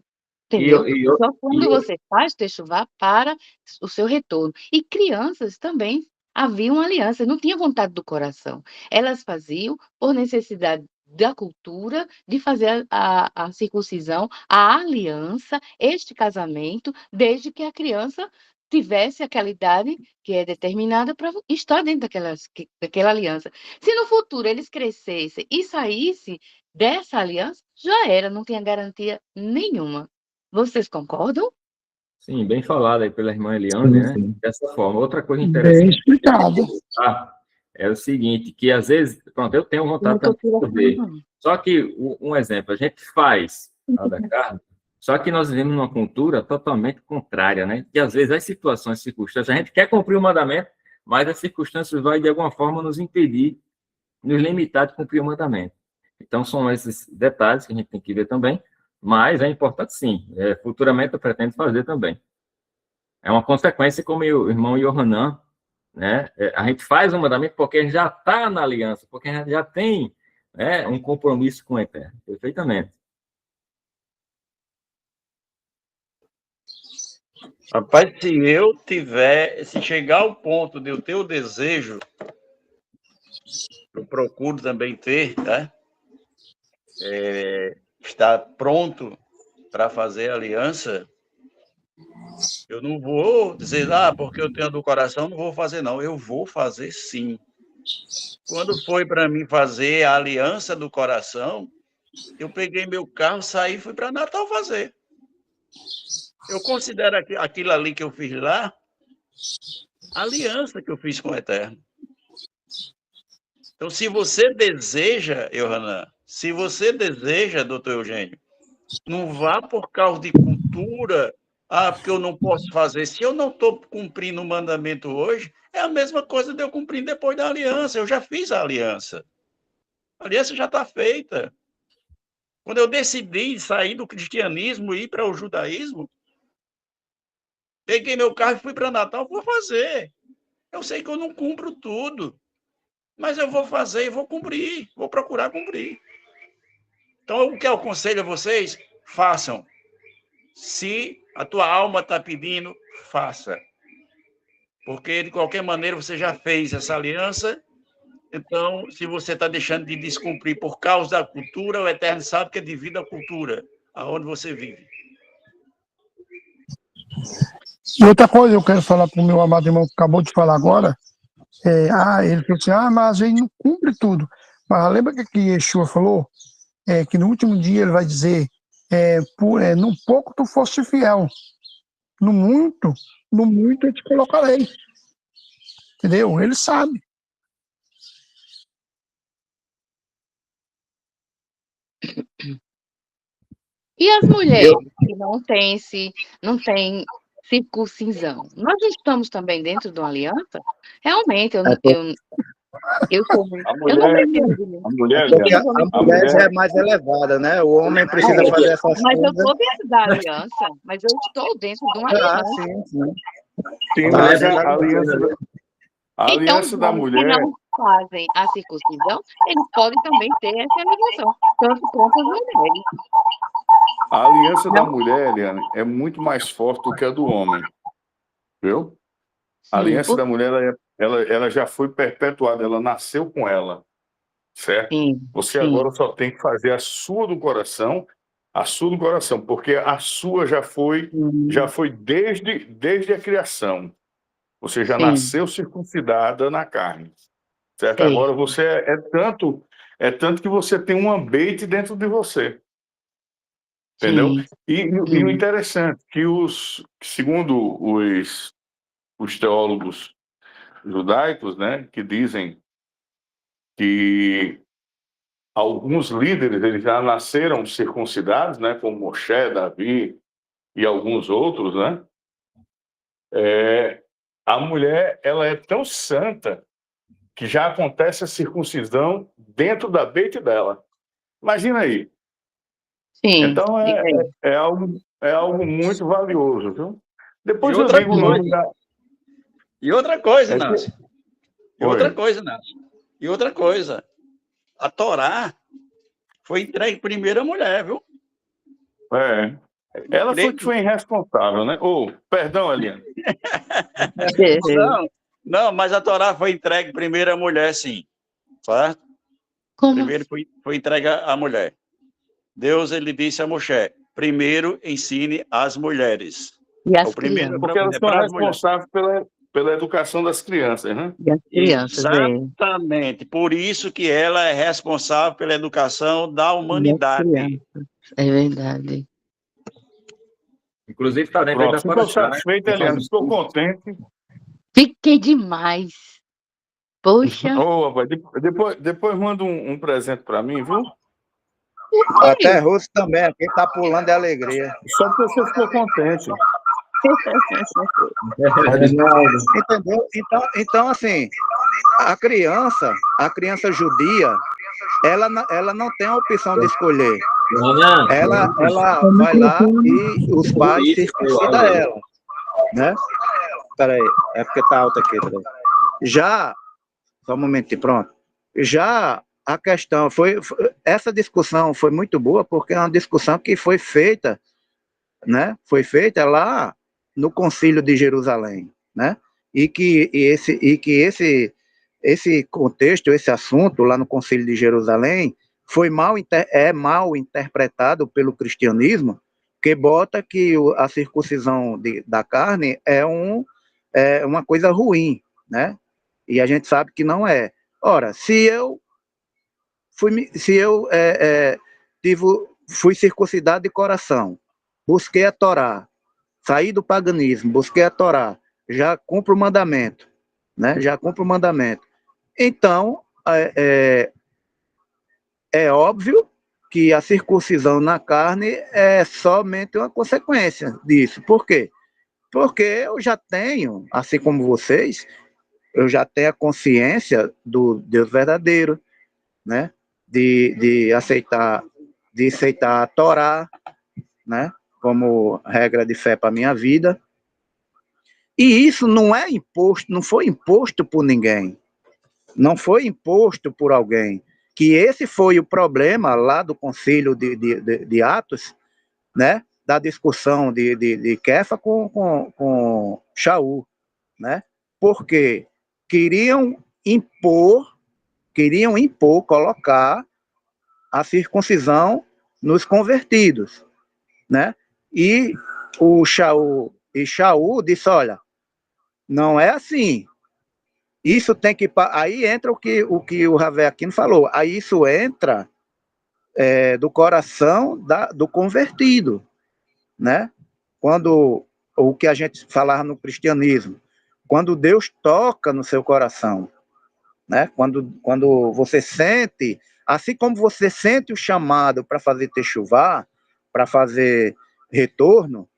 Entendeu? Só quando você faz techuvá para o seu retorno. E crianças também haviam aliança, não tinha vontade do coração. Elas faziam por necessidade da cultura de fazer a circuncisão, a aliança, este casamento, desde que a criança tivesse aquela idade que é determinada para estar dentro daquela aliança. Se no futuro eles crescessem e saíssem dessa aliança, já era, não tinha garantia nenhuma. Vocês concordam? Sim, bem falado aí pela irmã Eliane, né? Dessa forma. Outra coisa Bem interessante explicado. é o seguinte, que às vezes, pronto, eu tenho vontade de fazer. Só que, um exemplo, a gente faz a da carne, só que nós vivemos numa cultura totalmente contrária, né? Que às vezes as situações, as circunstâncias, a gente quer cumprir o mandamento, mas as circunstâncias vão, de alguma forma, nos impedir, nos limitar de cumprir o mandamento. Então, são esses detalhes que a gente tem que ver também, mas é importante sim, futuramente eu pretendo fazer também. É uma consequência, como o irmão Yohanan, né? A gente faz o mandamento porque a gente já está na aliança, porque a gente já tem, né, um compromisso com o Eterno. Perfeitamente. Rapaz, se chegar ao ponto de eu ter o desejo, eu procuro também ter, tá? Estar pronto para fazer aliança, eu não vou dizer, porque eu tenho do coração, não vou fazer, não. Eu vou fazer, sim. Quando foi para mim fazer a aliança do coração, eu peguei meu carro, saí e fui para Natal fazer. Eu considero aquilo ali que eu fiz lá, a aliança que eu fiz com o Eterno. Então, se você deseja, Yohanan, se você deseja, doutor Eugênio, não vá por causa de cultura, porque eu não posso fazer. Se eu não estou cumprindo o mandamento hoje, é a mesma coisa de eu cumprir depois da aliança. Eu já fiz a aliança. A aliança já está feita. Quando eu decidi sair do cristianismo e ir para o judaísmo, peguei meu carro e fui para Natal, vou fazer. Eu sei que eu não cumpro tudo, mas eu vou fazer e vou cumprir, vou procurar cumprir. Então, o que eu aconselho a vocês? Façam. Se a tua alma está pedindo, faça. Porque, de qualquer maneira, você já fez essa aliança. Então, se você está deixando de descumprir por causa da cultura, o Eterno sabe que é devido à cultura, aonde você vive. E outra coisa eu quero falar para o meu amado irmão que acabou de falar agora, ele falou assim, mas ele não cumpre tudo. Mas lembra que Yeshua falou? Que no último dia ele vai dizer, no pouco tu foste fiel, no muito eu te colocarei. Entendeu? Ele sabe. E as mulheres que não têm circuncisão, nós estamos também dentro de uma aliança? Realmente, eu não A mulher, Porque a mulher já é mais elevada, né? O homem precisa fazer essas mas eu coisas. estou dentro da aliança, mas eu estou dentro de uma aliança. Sim, sim. Sim, Tá, mas é a aliança da Então, mulher. que não fazem a circuncisão, eles podem também ter essa ligação, tanto quanto as mulheres. A aliança da mulher, Eliane, é muito mais forte do que a do homem. Viu? A aliança da mulher, ela já foi perpetuada, ela nasceu com ela. Certo? Você agora só tem que fazer a sua do coração, porque a sua já foi desde a criação. Você já nasceu circuncidada na carne. Certo? Agora você é tanto que você tem um ambiente dentro de você. Entendeu? E o interessante que segundo os teólogos judaicos, né, que dizem que alguns líderes eles já nasceram circuncidados, né, como Moshe, Davi e alguns outros, né? A mulher ela é tão santa que já acontece a circuncisão dentro da beite dela. Imagina aí. Então é algo muito valioso, viu? Depois eu digo o nome da. E outra coisa, Nácio. E outra coisa. A Torá foi entregue primeiro à mulher, viu? Ela foi irresponsável, né? Perdão, Eliane. Não, mas a Torá foi entregue primeiro à mulher, sim. Certo? Primeiro foi entregue à mulher. Deus, ele disse a Moshe, primeiro ensine as mulheres. E as crianças. Porque elas são responsáveis pela educação das crianças, né? E as crianças, Exatamente. Por isso que ela é responsável pela educação da humanidade. É verdade. Inclusive está dentro da Ficou satisfeito, Eliane? Ficou contente? Fiquei demais. Poxa. Rapaz, depois manda um presente para mim, viu? Até russo também, quem tá pulando é alegria. Só porque você ficou contente. Entendeu? Então, assim, a criança judia, ela não tem a opção de escolher. Ela vai lá e os pais circuncidam ela, né? Peraí, é porque tá alto aqui. Peraí. Já, só um momentinho, pronto. Já a questão essa discussão foi muito boa, porque é uma discussão que foi feita, né? Foi feita lá no Concílio de Jerusalém, né? E que esse contexto, esse assunto lá no Concílio de Jerusalém foi mal interpretado pelo cristianismo, que bota que a circuncisão da carne é uma coisa ruim, né? E a gente sabe que não é. Ora, se eu fui circuncidado de coração, busquei a Torá, saí do paganismo, busquei a Torá, já cumpro o mandamento, né? Já cumpro o mandamento. Então, é óbvio que a circuncisão na carne é somente uma consequência disso. Por quê? Porque eu já tenho, assim como vocês, eu já tenho a consciência do Deus verdadeiro, né? De aceitar a Torá, né? Como regra de fé para minha vida. E isso não é imposto, não foi imposto por ninguém. Não foi imposto por alguém. Que esse foi o problema lá do concílio de Atos, né? Da discussão de Kefa com Shaul, né? Porque queriam impor, colocar a circuncisão nos convertidos, né? E o Shaul disse, olha, não é assim. Isso tem que... Aí entra o que o Ravel Aquino falou. Aí isso entra do coração do convertido, né? Quando o que a gente falava no cristianismo, quando Deus toca no seu coração, né? Quando você sente, assim como você sente o chamado para fazer techuvá, para fazer retorno,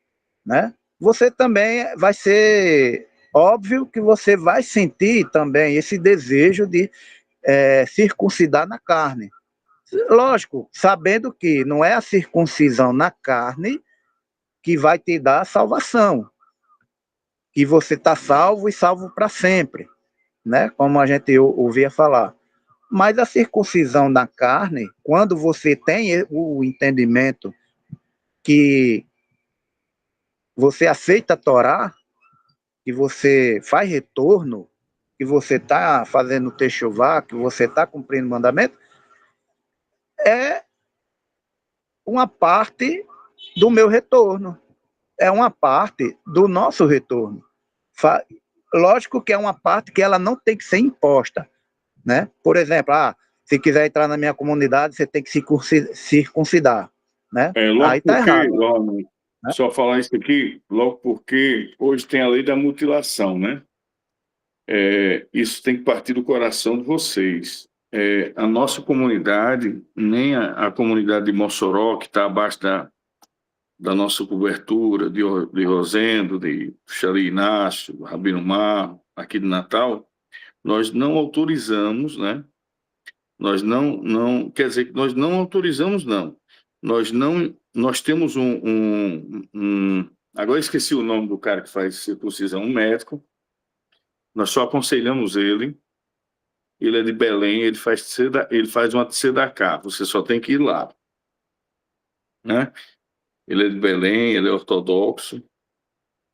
né? Você também vai ser óbvio que você vai sentir também esse desejo de circuncidar na carne. Lógico, sabendo que não é a circuncisão na carne que vai te dar a salvação, que você está salvo e salvo para sempre, né? Como a gente ouvia falar. Mas a circuncisão na carne, quando você tem o entendimento que você aceita a Torá, que você faz retorno, que você está fazendo techuvá, que você está cumprindo o mandamento, é uma parte do meu retorno, é uma parte do nosso retorno. Lógico que é uma parte que ela não tem que ser imposta, né? Por exemplo, se quiser entrar na minha comunidade, você tem que circuncidar, né? Aí tá errado. Só falar isso aqui, logo porque hoje tem a lei da mutilação, né? Isso tem que partir do coração de vocês. A nossa comunidade, nem a comunidade de Mossoró, que está abaixo da nossa cobertura, de Rosendo, de Xali Inácio, Rabino Mar, aqui de Natal, nós não autorizamos, né? Quer dizer que nós não autorizamos, não. Nós temos agora esqueci o nome do cara que faz circuncisão, um médico. Nós só aconselhamos ele. Ele é de Belém, ele faz uma tzedakah, você só tem que ir lá, né? Ele é de Belém, ele é ortodoxo,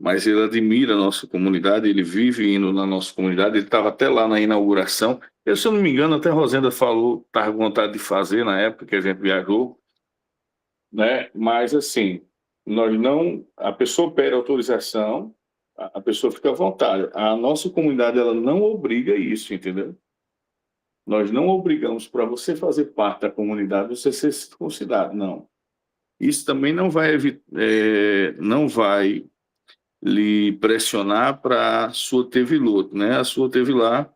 mas ele admira a nossa comunidade, ele vive indo na nossa comunidade, ele estava até lá na inauguração. Se eu não me engano, até a Rosenda falou, estava com vontade de fazer na época que a gente viajou, né? Mas assim, a pessoa pede autorização, a pessoa fica à vontade. A nossa comunidade, ela não obriga isso, entendeu? Nós não obrigamos para você fazer parte da comunidade, você ser circuncidado, não. Isso também não vai lhe pressionar para a sua tevilot, né? A sua tevilá,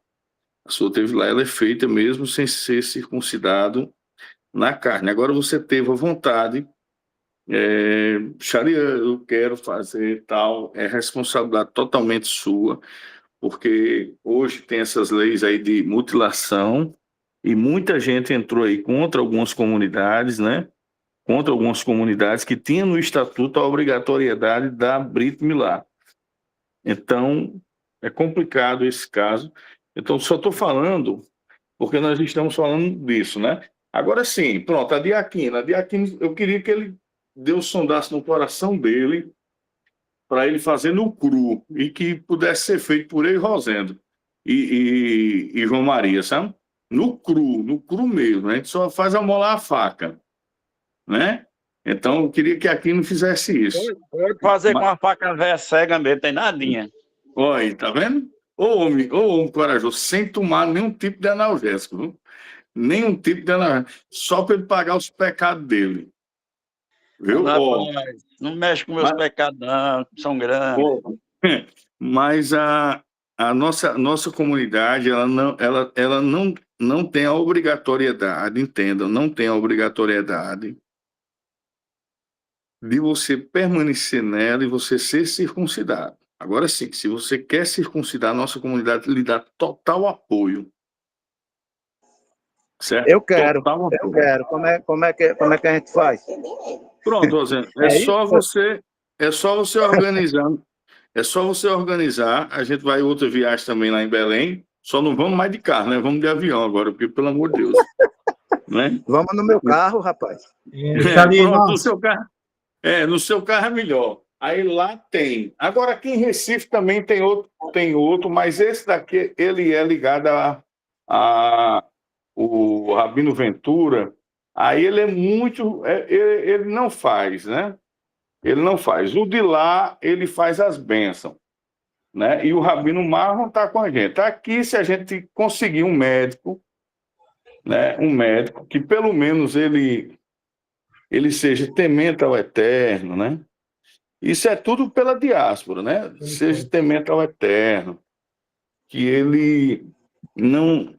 ela é feita mesmo sem ser circuncidado na carne. Agora você teve a vontade, Sharia, eu quero fazer tal, é responsabilidade totalmente sua, porque hoje tem essas leis aí de mutilação e muita gente entrou aí contra algumas comunidades, né? Contra algumas comunidades que tinham no estatuto a obrigatoriedade da Brit Milá. Então, é complicado esse caso. Então, só estou falando porque nós estamos falando disso, né? Agora sim, pronto, a Diaquina, eu queria que Deus sondasse no coração dele para ele fazer no cru e que pudesse ser feito por ele, Rosendo e João Maria, sabe? No cru mesmo, né? A gente só faz amolar a faca, né? Então, eu queria que aqui não fizesse isso. Pode fazer com a faca velha cega mesmo, tem nadinha. Olha, tá vendo? Ô homem corajoso, sem tomar nenhum tipo de analgésico, viu? Nenhum tipo de analgésico, só para ele pagar os pecados dele. Viu? Não mexe com meus pecados, não, são grandes. Mas a nossa comunidade, ela não não tem a obrigatoriedade, entendam, não tem a obrigatoriedade de você permanecer nela e você ser circuncidado. Agora sim, se você quer circuncidar, a nossa comunidade lhe dá total apoio. Certo? Eu quero, Total eu apoio. quero. Como é que a gente faz? Pronto, Rosendo, É isso? é só você organizar. É só você organizar. A gente vai outra viagem também lá em Belém. Só não vamos mais de carro, né? Vamos de avião agora, porque, pelo amor de Deus. Né? Vamos no meu carro, rapaz. Pronto, no seu carro é melhor. Aí lá tem. Agora aqui em Recife também tem outro, mas esse daqui ele é ligado a o Rabino Ventura. Aí ele é muito, ele não faz, né? Ele não faz. O de lá ele faz as bênçãos, né? E o Rabino Marlon está com a gente. Aqui, se a gente conseguir um médico, né? Um médico que pelo menos ele seja temente ao Eterno, né? Isso é tudo pela diáspora, né? Seja temente ao Eterno, que ele não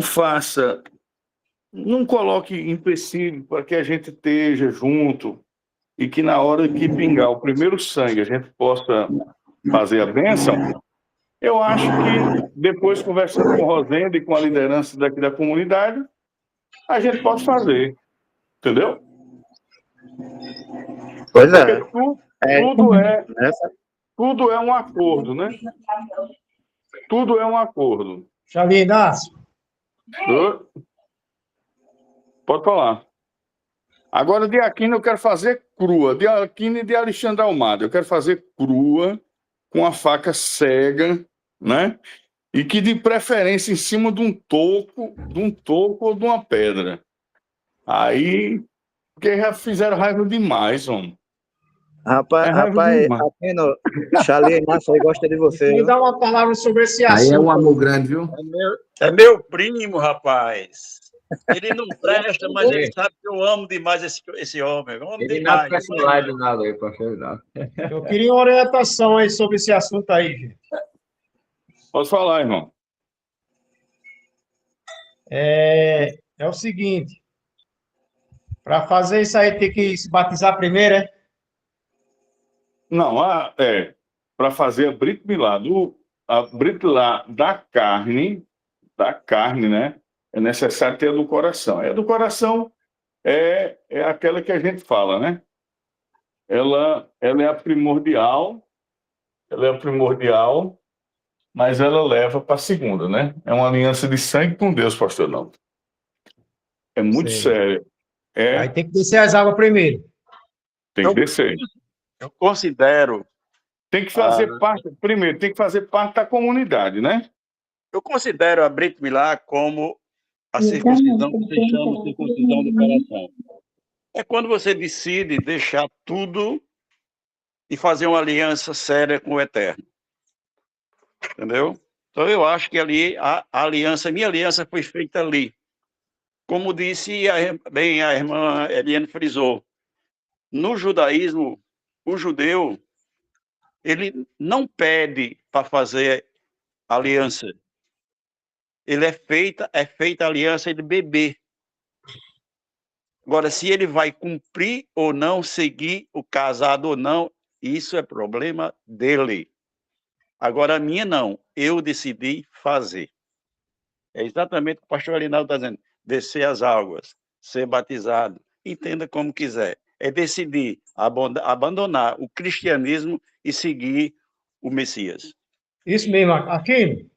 faça, não coloque empecilho para que a gente esteja junto e que na hora que pingar o primeiro sangue a gente possa fazer a bênção. Eu acho que depois, conversando com o Rosendo e com a liderança daqui da comunidade, a gente pode fazer, entendeu? Pois é. Porque tudo é um acordo, né? Tudo é um acordo. Xavier Inácio. Pode falar. Agora, de Aquino eu quero fazer crua. De Aquino e de Alexandre Almada. Eu quero fazer crua, com a faca cega, né? E que de preferência em cima de um toco ou de uma pedra. Aí, porque já fizeram raiva demais, homem. Rapaz, Aquino, Xavier Inácio aí gosta de você. Me dá uma palavra sobre esse assunto. Aí é um amor grande, viu? É meu primo, rapaz. Ele não presta, mas ele sabe que eu amo demais esse homem. Eu amo Ele demais. não essa live nada aí, para ajudar. Eu queria uma orientação aí sobre esse assunto aí, gente. Pode falar, irmão. É o seguinte. Para fazer isso aí, tem que se batizar primeiro, é? Não, para fazer a Brit Milá, a Brit Milá da carne, né? É necessário ter a do coração. A do coração é aquela que a gente fala, né? Ela é a primordial, mas ela leva para a segunda, né? É uma aliança de sangue com Deus, pastor, não. É muito sério. Aí tem que descer as águas primeiro. Tem que descer. Eu considero... Tem que fazer parte, primeiro, tem que fazer parte da comunidade, né? Eu considero a Brit Milá como a circuncisão que se chama circuncisão do coração. É quando você decide deixar tudo e fazer uma aliança séria com o Eterno. Entendeu? Então eu acho que ali a minha aliança foi feita ali. Como disse bem a irmã Eliane frisou, no judaísmo, o judeu, ele não pede para fazer aliança. Ele é feita a aliança de bebê. Agora, se ele vai cumprir ou não, seguir o casado ou não, isso é problema dele. Agora, a minha não. Eu decidi fazer. É exatamente o que o pastor Arinaldo está dizendo. Descer as águas, ser batizado, entenda como quiser. É decidir abandonar o cristianismo e seguir o Messias. Isso mesmo, Aquino.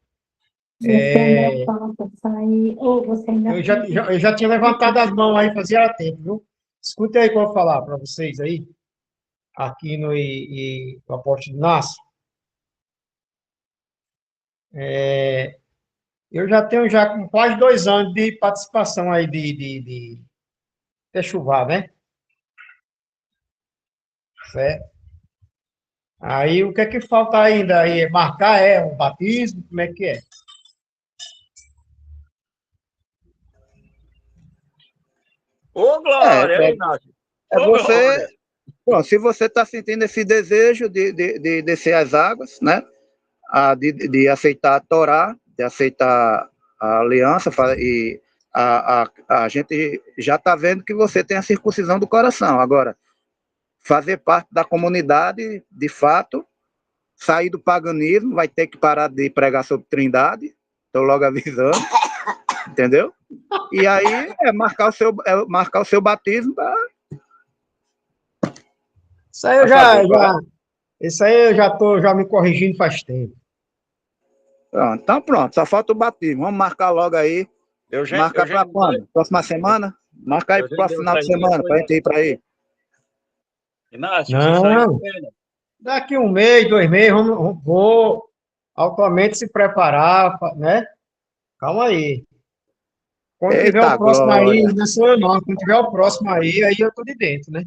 Eu já tinha levantado as mãos aí, fazia tempo, viu? Escuta aí o que eu vou falar para vocês aí, Aquino e o apóstolo Inácio. Eu já tenho com quase 2 anos de participação aí de Techuvá, né? Certo? Aí o que é que falta ainda aí? Marcar um batismo? Como é que é? Ô, Glória! Você... Bom, se você está sentindo esse desejo de descer as águas, né? De aceitar a Torá, de aceitar a aliança, e a gente já está vendo que você tem a circuncisão do coração. Agora, fazer parte da comunidade, de fato, sair do paganismo, vai ter que parar de pregar sobre Trindade, estou logo avisando, entendeu? E aí marcar o seu batismo. Isso aí eu isso aí eu já estou me corrigindo faz tempo. Pronto, então pronto, só falta o batismo. Vamos marcar logo aí. Marcar para quando? Próxima semana? Marcar aí para o próximo final de semana, para a gente ir para aí. Inácio, você saiu com ele? Daqui 1 mês, 2 meses, vou altamente se preparar, né? Calma aí. Quando tiver Eita o próximo aí, glória. não sou eu não. Quando tiver o próximo aí eu tô de dentro, né?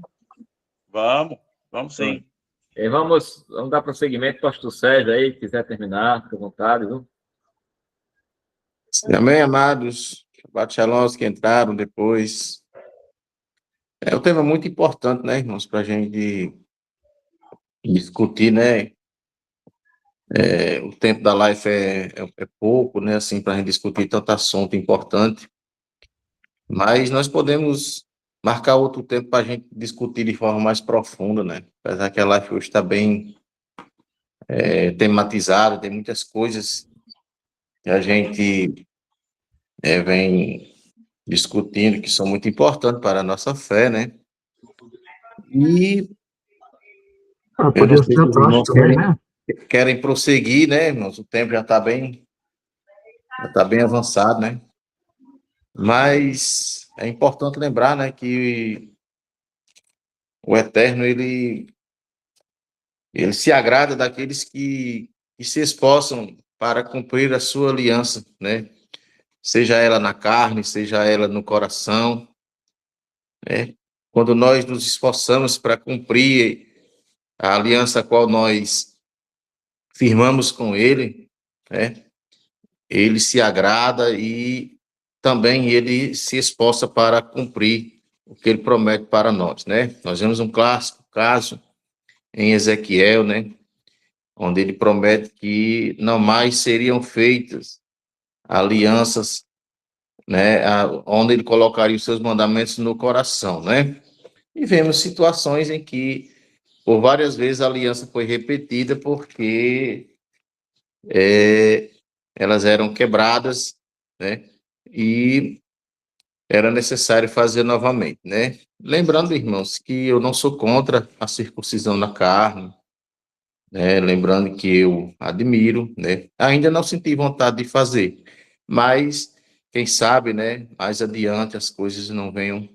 Vamos sim. E vamos dar prosseguimento, pastor Sérgio aí, quiser terminar, fica à vontade, viu? Amém, amados. Shabbat Shalom, os que entraram depois. É um tema muito importante, né, irmãos, para a gente discutir, né? O tempo da live é pouco, né, assim, para a gente discutir tanto assunto importante. Mas nós podemos marcar outro tempo para a gente discutir de forma mais profunda, né? Apesar que a live hoje está bem tematizada, tem muitas coisas que a gente vem discutindo que são muito importantes para a nossa fé, né? E eu Podia não sei ser se a os irmãos prática também, né? querem prosseguir, né, irmãos? O tempo já está bem avançado, né? Mas é importante lembrar, né, que o Eterno, ele se agrada daqueles que se esforçam para cumprir a sua aliança, né? Seja ela na carne, seja ela no coração, né? Quando nós nos esforçamos para cumprir a aliança a qual nós firmamos com Ele, né? Ele se agrada e também ele se esforça para cumprir o que ele promete para nós, né? Nós vemos um clássico caso em Ezequiel, né? Onde ele promete que não mais seriam feitas alianças, né? Onde ele colocaria os seus mandamentos no coração, né? E vemos situações em que, por várias vezes, a aliança foi repetida porque elas eram quebradas, né? E era necessário fazer novamente, né? Lembrando, irmãos, que eu não sou contra a circuncisão na carne, né? Lembrando que eu admiro, né? Ainda não senti vontade de fazer, mas quem sabe, né? Mais adiante as coisas não venham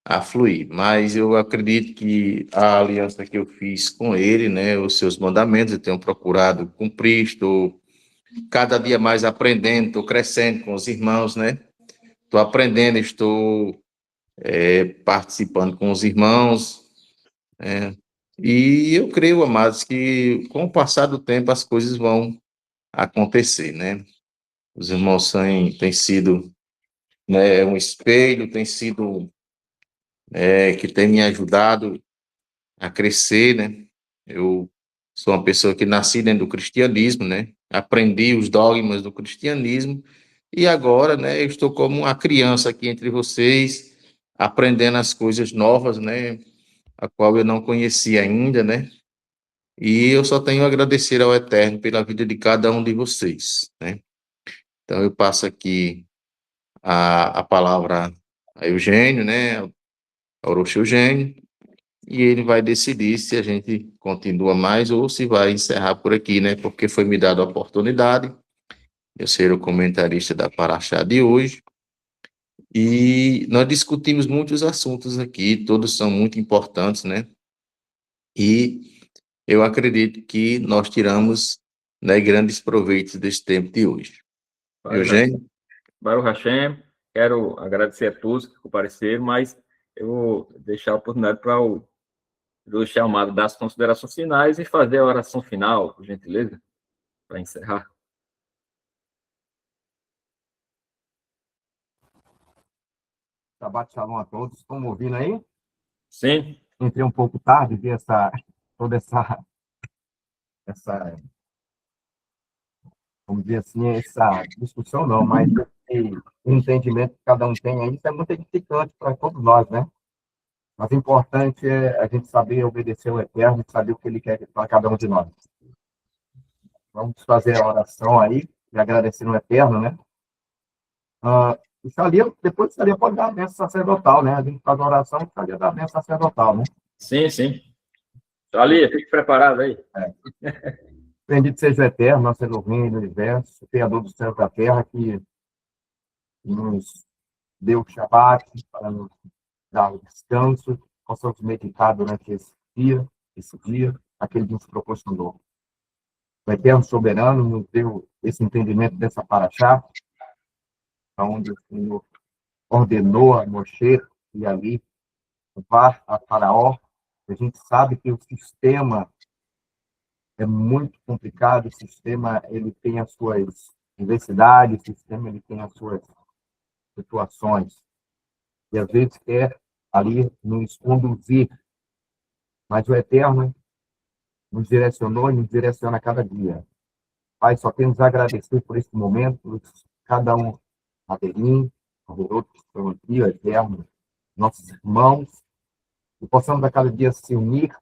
a fluir. Mas eu acredito que a aliança que eu fiz com ele, né? Os seus mandamentos, eu tenho procurado cumprir, estou cada dia mais aprendendo, estou crescendo com os irmãos, né? Estou aprendendo, estou participando com os irmãos, e eu creio, amados, que com o passar do tempo as coisas vão acontecer, né? Os irmãos têm sido, né, um espelho, tem sido que tem me ajudado a crescer, né? Eu sou uma pessoa que nasci dentro do cristianismo, né? Aprendi os dogmas do cristianismo e agora, né, eu estou como uma criança aqui entre vocês, aprendendo as coisas novas, né, a qual eu não conhecia ainda, né? E eu só tenho a agradecer ao Eterno pela vida de cada um de vocês, né? Então eu passo aqui a palavra a Eugênio, né, ao Orochi Eugênio, e ele vai decidir se a gente continua mais ou se vai encerrar por aqui, né? Porque foi me dada a oportunidade de eu ser o comentarista da Paraxá de hoje. E nós discutimos muitos assuntos aqui, todos são muito importantes, né? E eu acredito que nós tiramos, né, grandes proveitos desse tempo de hoje. Eugênio? Baruch Hashem, quero agradecer a todos que compareceram, mas eu vou deixar a oportunidade para o chamado das considerações finais e fazer a oração final, por gentileza, para encerrar. Shabbat Shalom a todos. Estão me ouvindo aí? Sim. Entrei um pouco tarde, vi toda essa vamos dizer assim, essa discussão não, mas esse entendimento que cada um tem aí, isso é muito edificante para todos nós, né? Mas o importante é a gente saber obedecer ao Eterno e saber o que Ele quer para cada um de nós. Vamos fazer a oração aí e agradecer ao Eterno, né? E Salia, depois Salia pode dar a bênção sacerdotal, né? A gente faz uma oração e Salia dá a bênção sacerdotal, né? Sim, sim. Ali, fique preparado aí. Bendito seja o Eterno, nosso Elohim do universo, Criador dos céus e da terra, que nos deu o Shabbat para nos dar o descanso, possamos meditar durante esse dia, aquele que nos proporcionou. O Eterno Soberano nos deu esse entendimento dessa paraxá, onde o Senhor ordenou a Moshe e ali vá a Faraó. A gente sabe que o sistema é muito complicado, o sistema ele tem as suas diversidades, o sistema ele tem as suas situações, e às vezes quer ali nos conduzir, mas o Eterno nos direcionou e nos direciona a cada dia. Pai, só temos a agradecer por esse momento, por cada um, Adelim, outros que estão aqui, o Eterno, nossos irmãos, e possamos a cada dia se unir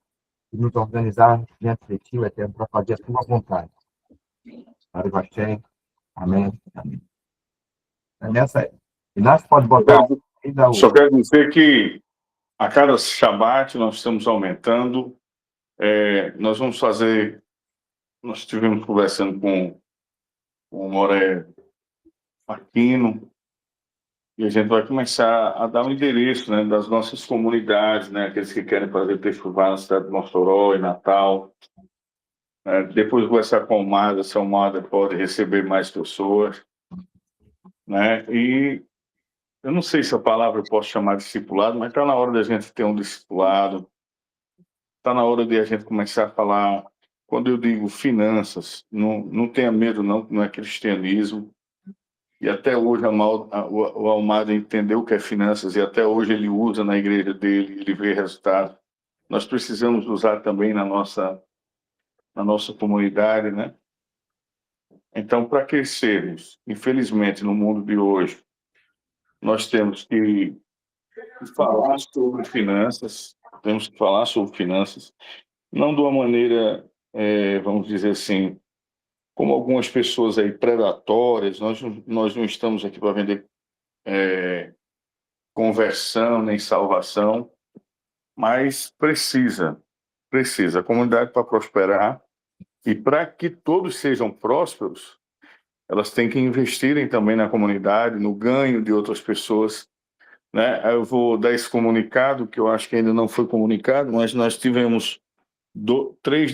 e nos organizar diante de Ti, o Eterno, para fazer a Tua vontade. Para o Amém. Amém. É nessa. Inácio pode botar. Só quero dizer que a cada Shabat nós estamos aumentando. Nós vamos fazer. Nós estivemos conversando com o Moré Aquino, e a gente vai começar a dar um endereço, né, das nossas comunidades, né, aqueles que querem fazer Teshuvá na cidade de Mossoró e Natal. Depois de conversar com a Almada, se a Almada pode receber mais pessoas, né? E eu não sei se a palavra eu posso chamar de discipulado, mas está na hora da gente ter um discipulado, está na hora de a gente começar a falar. Quando eu digo finanças, não tenha medo não é cristianismo, e até hoje o Almada entendeu o que é finanças, e até hoje ele usa na igreja dele, ele vê resultado. Nós precisamos usar também na nossa comunidade, né? Então, para crescermos, infelizmente, no mundo de hoje, nós temos que falar sobre finanças, não de uma maneira, vamos dizer assim, como algumas pessoas aí predatórias. Nós não estamos aqui para vender conversão nem salvação, mas precisa a comunidade, para prosperar e para que todos sejam prósperos, elas têm que investirem também na comunidade, no ganho de outras pessoas, né? Eu vou dar esse comunicado, que eu acho que ainda não foi comunicado, mas nós tivemos 3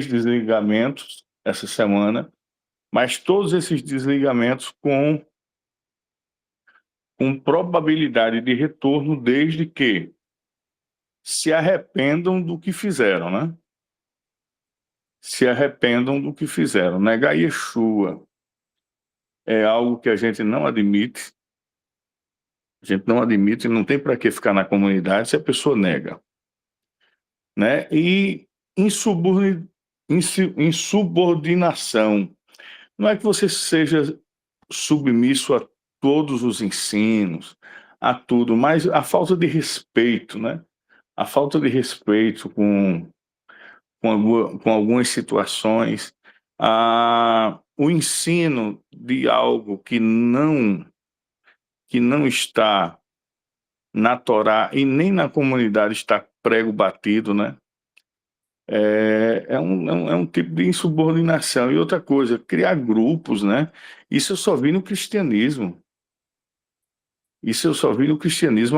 desligamentos essa semana, mas todos esses desligamentos com probabilidade de retorno, desde que se arrependam do que fizeram, né? Se arrependam do que fizeram. Negar Yeshua é algo que a gente não admite. A gente não admite, não tem para que ficar na comunidade se a pessoa nega, né? E insubordinação. Não é que você seja submisso a todos os ensinos, a tudo, mas a falta de respeito, né? A falta de respeito com algumas situações, o ensino de algo que não está na Torá e nem na comunidade está prego batido, né? É um tipo de insubordinação. E outra coisa, criar grupos, né? Isso eu só vi no cristianismo.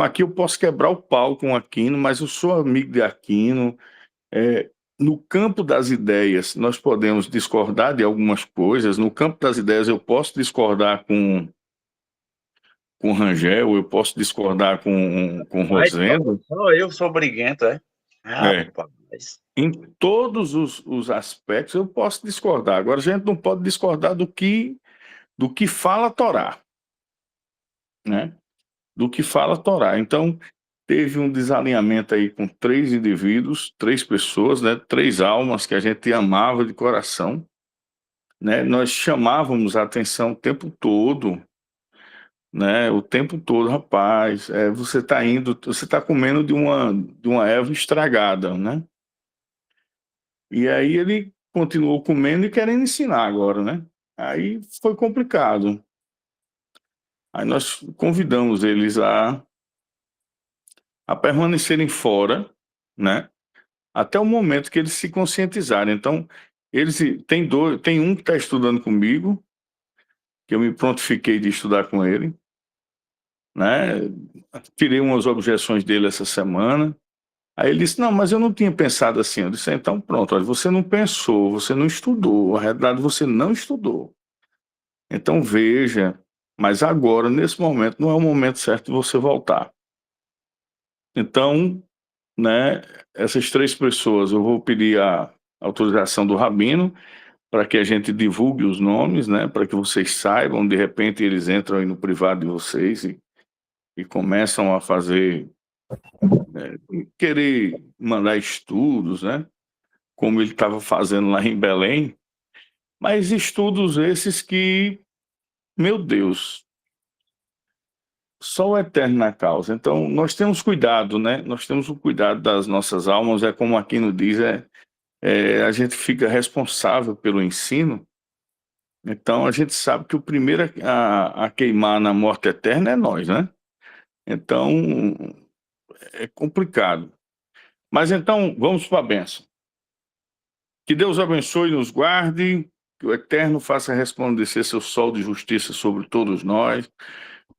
Aqui eu posso quebrar o pau com Aquino, mas eu sou amigo de Aquino. No campo das ideias, nós podemos discordar de algumas coisas. No campo das ideias, eu posso discordar com Rangel, eu posso discordar com Rosendo. Só eu sou briguento, é? Rapaz. Em todos os aspectos, eu posso discordar. Agora, a gente não pode discordar do que fala a Torá, né? Do que fala a Torá. Então, teve um desalinhamento aí com 3 indivíduos, 3 pessoas, né? 3 almas que a gente amava de coração, né? Nós chamávamos a atenção o tempo todo, né? O tempo todo, rapaz, você está comendo de uma erva estragada, né? E aí ele continuou comendo e querendo ensinar agora, né? Aí foi complicado. Aí nós convidamos eles a permanecerem fora, né? Até o momento que eles se conscientizarem. Então, tem um que está estudando comigo, que eu me prontifiquei de estudar com ele, né? Tirei umas objeções dele essa semana. Aí ele disse, não, mas eu não tinha pensado assim. Eu disse, então pronto, olha, você não pensou, você não estudou, a realidade você não estudou. Então veja, mas agora, nesse momento, não é o momento certo de você voltar. Então, né, essas 3 pessoas, eu vou pedir a autorização do Rabino para que a gente divulgue os nomes, né, para que vocês saibam, de repente eles entram aí no privado de vocês e começam a fazer, querer mandar estudos, né, como ele estava fazendo lá em Belém, mas estudos esses que, meu Deus, só o eterno na causa. Então, nós temos cuidado, né? Nós temos o cuidado das nossas almas, como Aquino diz, a gente fica responsável pelo ensino. Então, a gente sabe que o primeiro a queimar na morte eterna é nós, né? Então, é complicado. Mas então, vamos para a bênção. Que Deus abençoe e nos guarde, que o Eterno faça resplandecer seu sol de justiça sobre todos nós,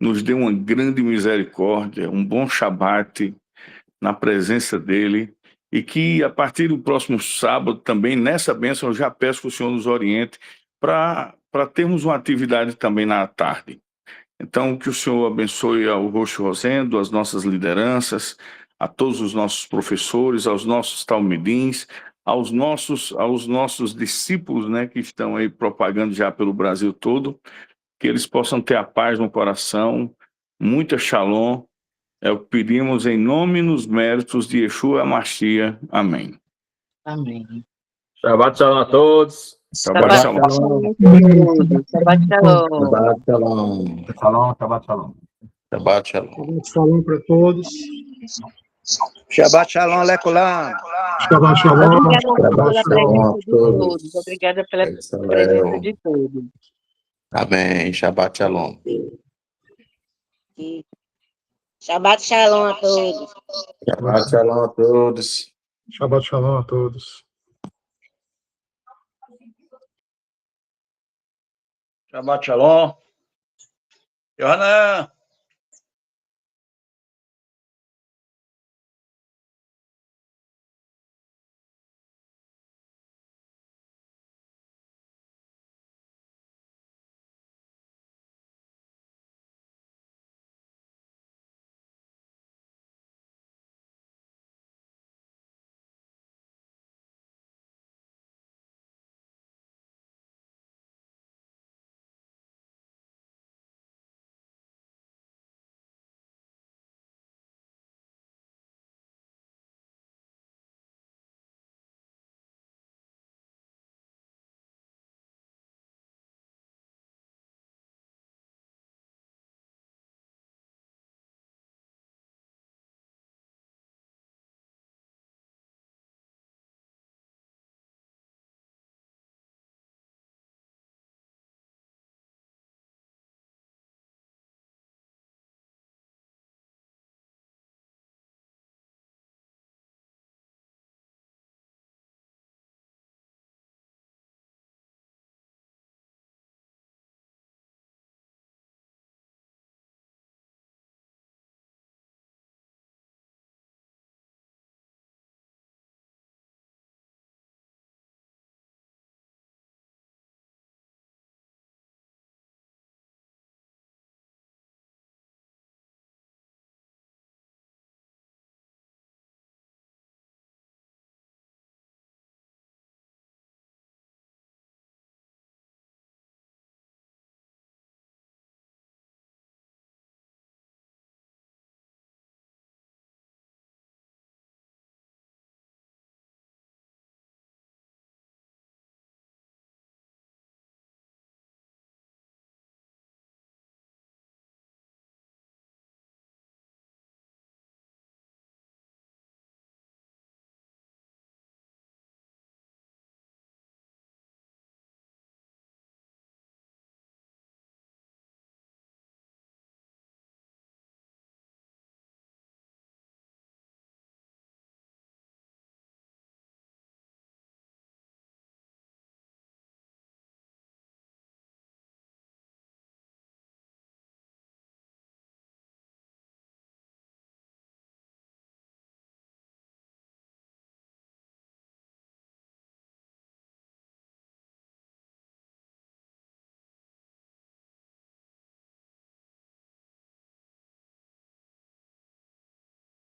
nos dê uma grande misericórdia, um bom Shabat na presença dele, e que a partir do próximo sábado também, nessa bênção, eu já peço que o Senhor nos oriente para termos uma atividade também na tarde. Então, que o Senhor abençoe ao Roxo Rosendo, as nossas lideranças, a todos os nossos professores, aos nossos talmidins, aos nossos discípulos, né, que estão aí propagando já pelo Brasil todo, que eles possam ter a paz no coração, muita shalom, é o que pedimos em nome e nos méritos de Yeshua Mashiach. Amém. Amém. Shabbat shalom a todos. Shabbat shalom. Shabbat shalom. Shabbat shalom. Shalom, Shabbat shalom. Shabbat shalom. Shalom para todos. Shabbat shalom, Leculam. Shabbat shalom. Obrigada pela shalom presença a de todos. todos. Obrigada pela Excelente. presença de todos. Amém. Shabbat shalom. Shabbat shalom a todos. Shabbat shalom a todos. Shabbat shalom a todos. Shabbat shalom. Yohanan.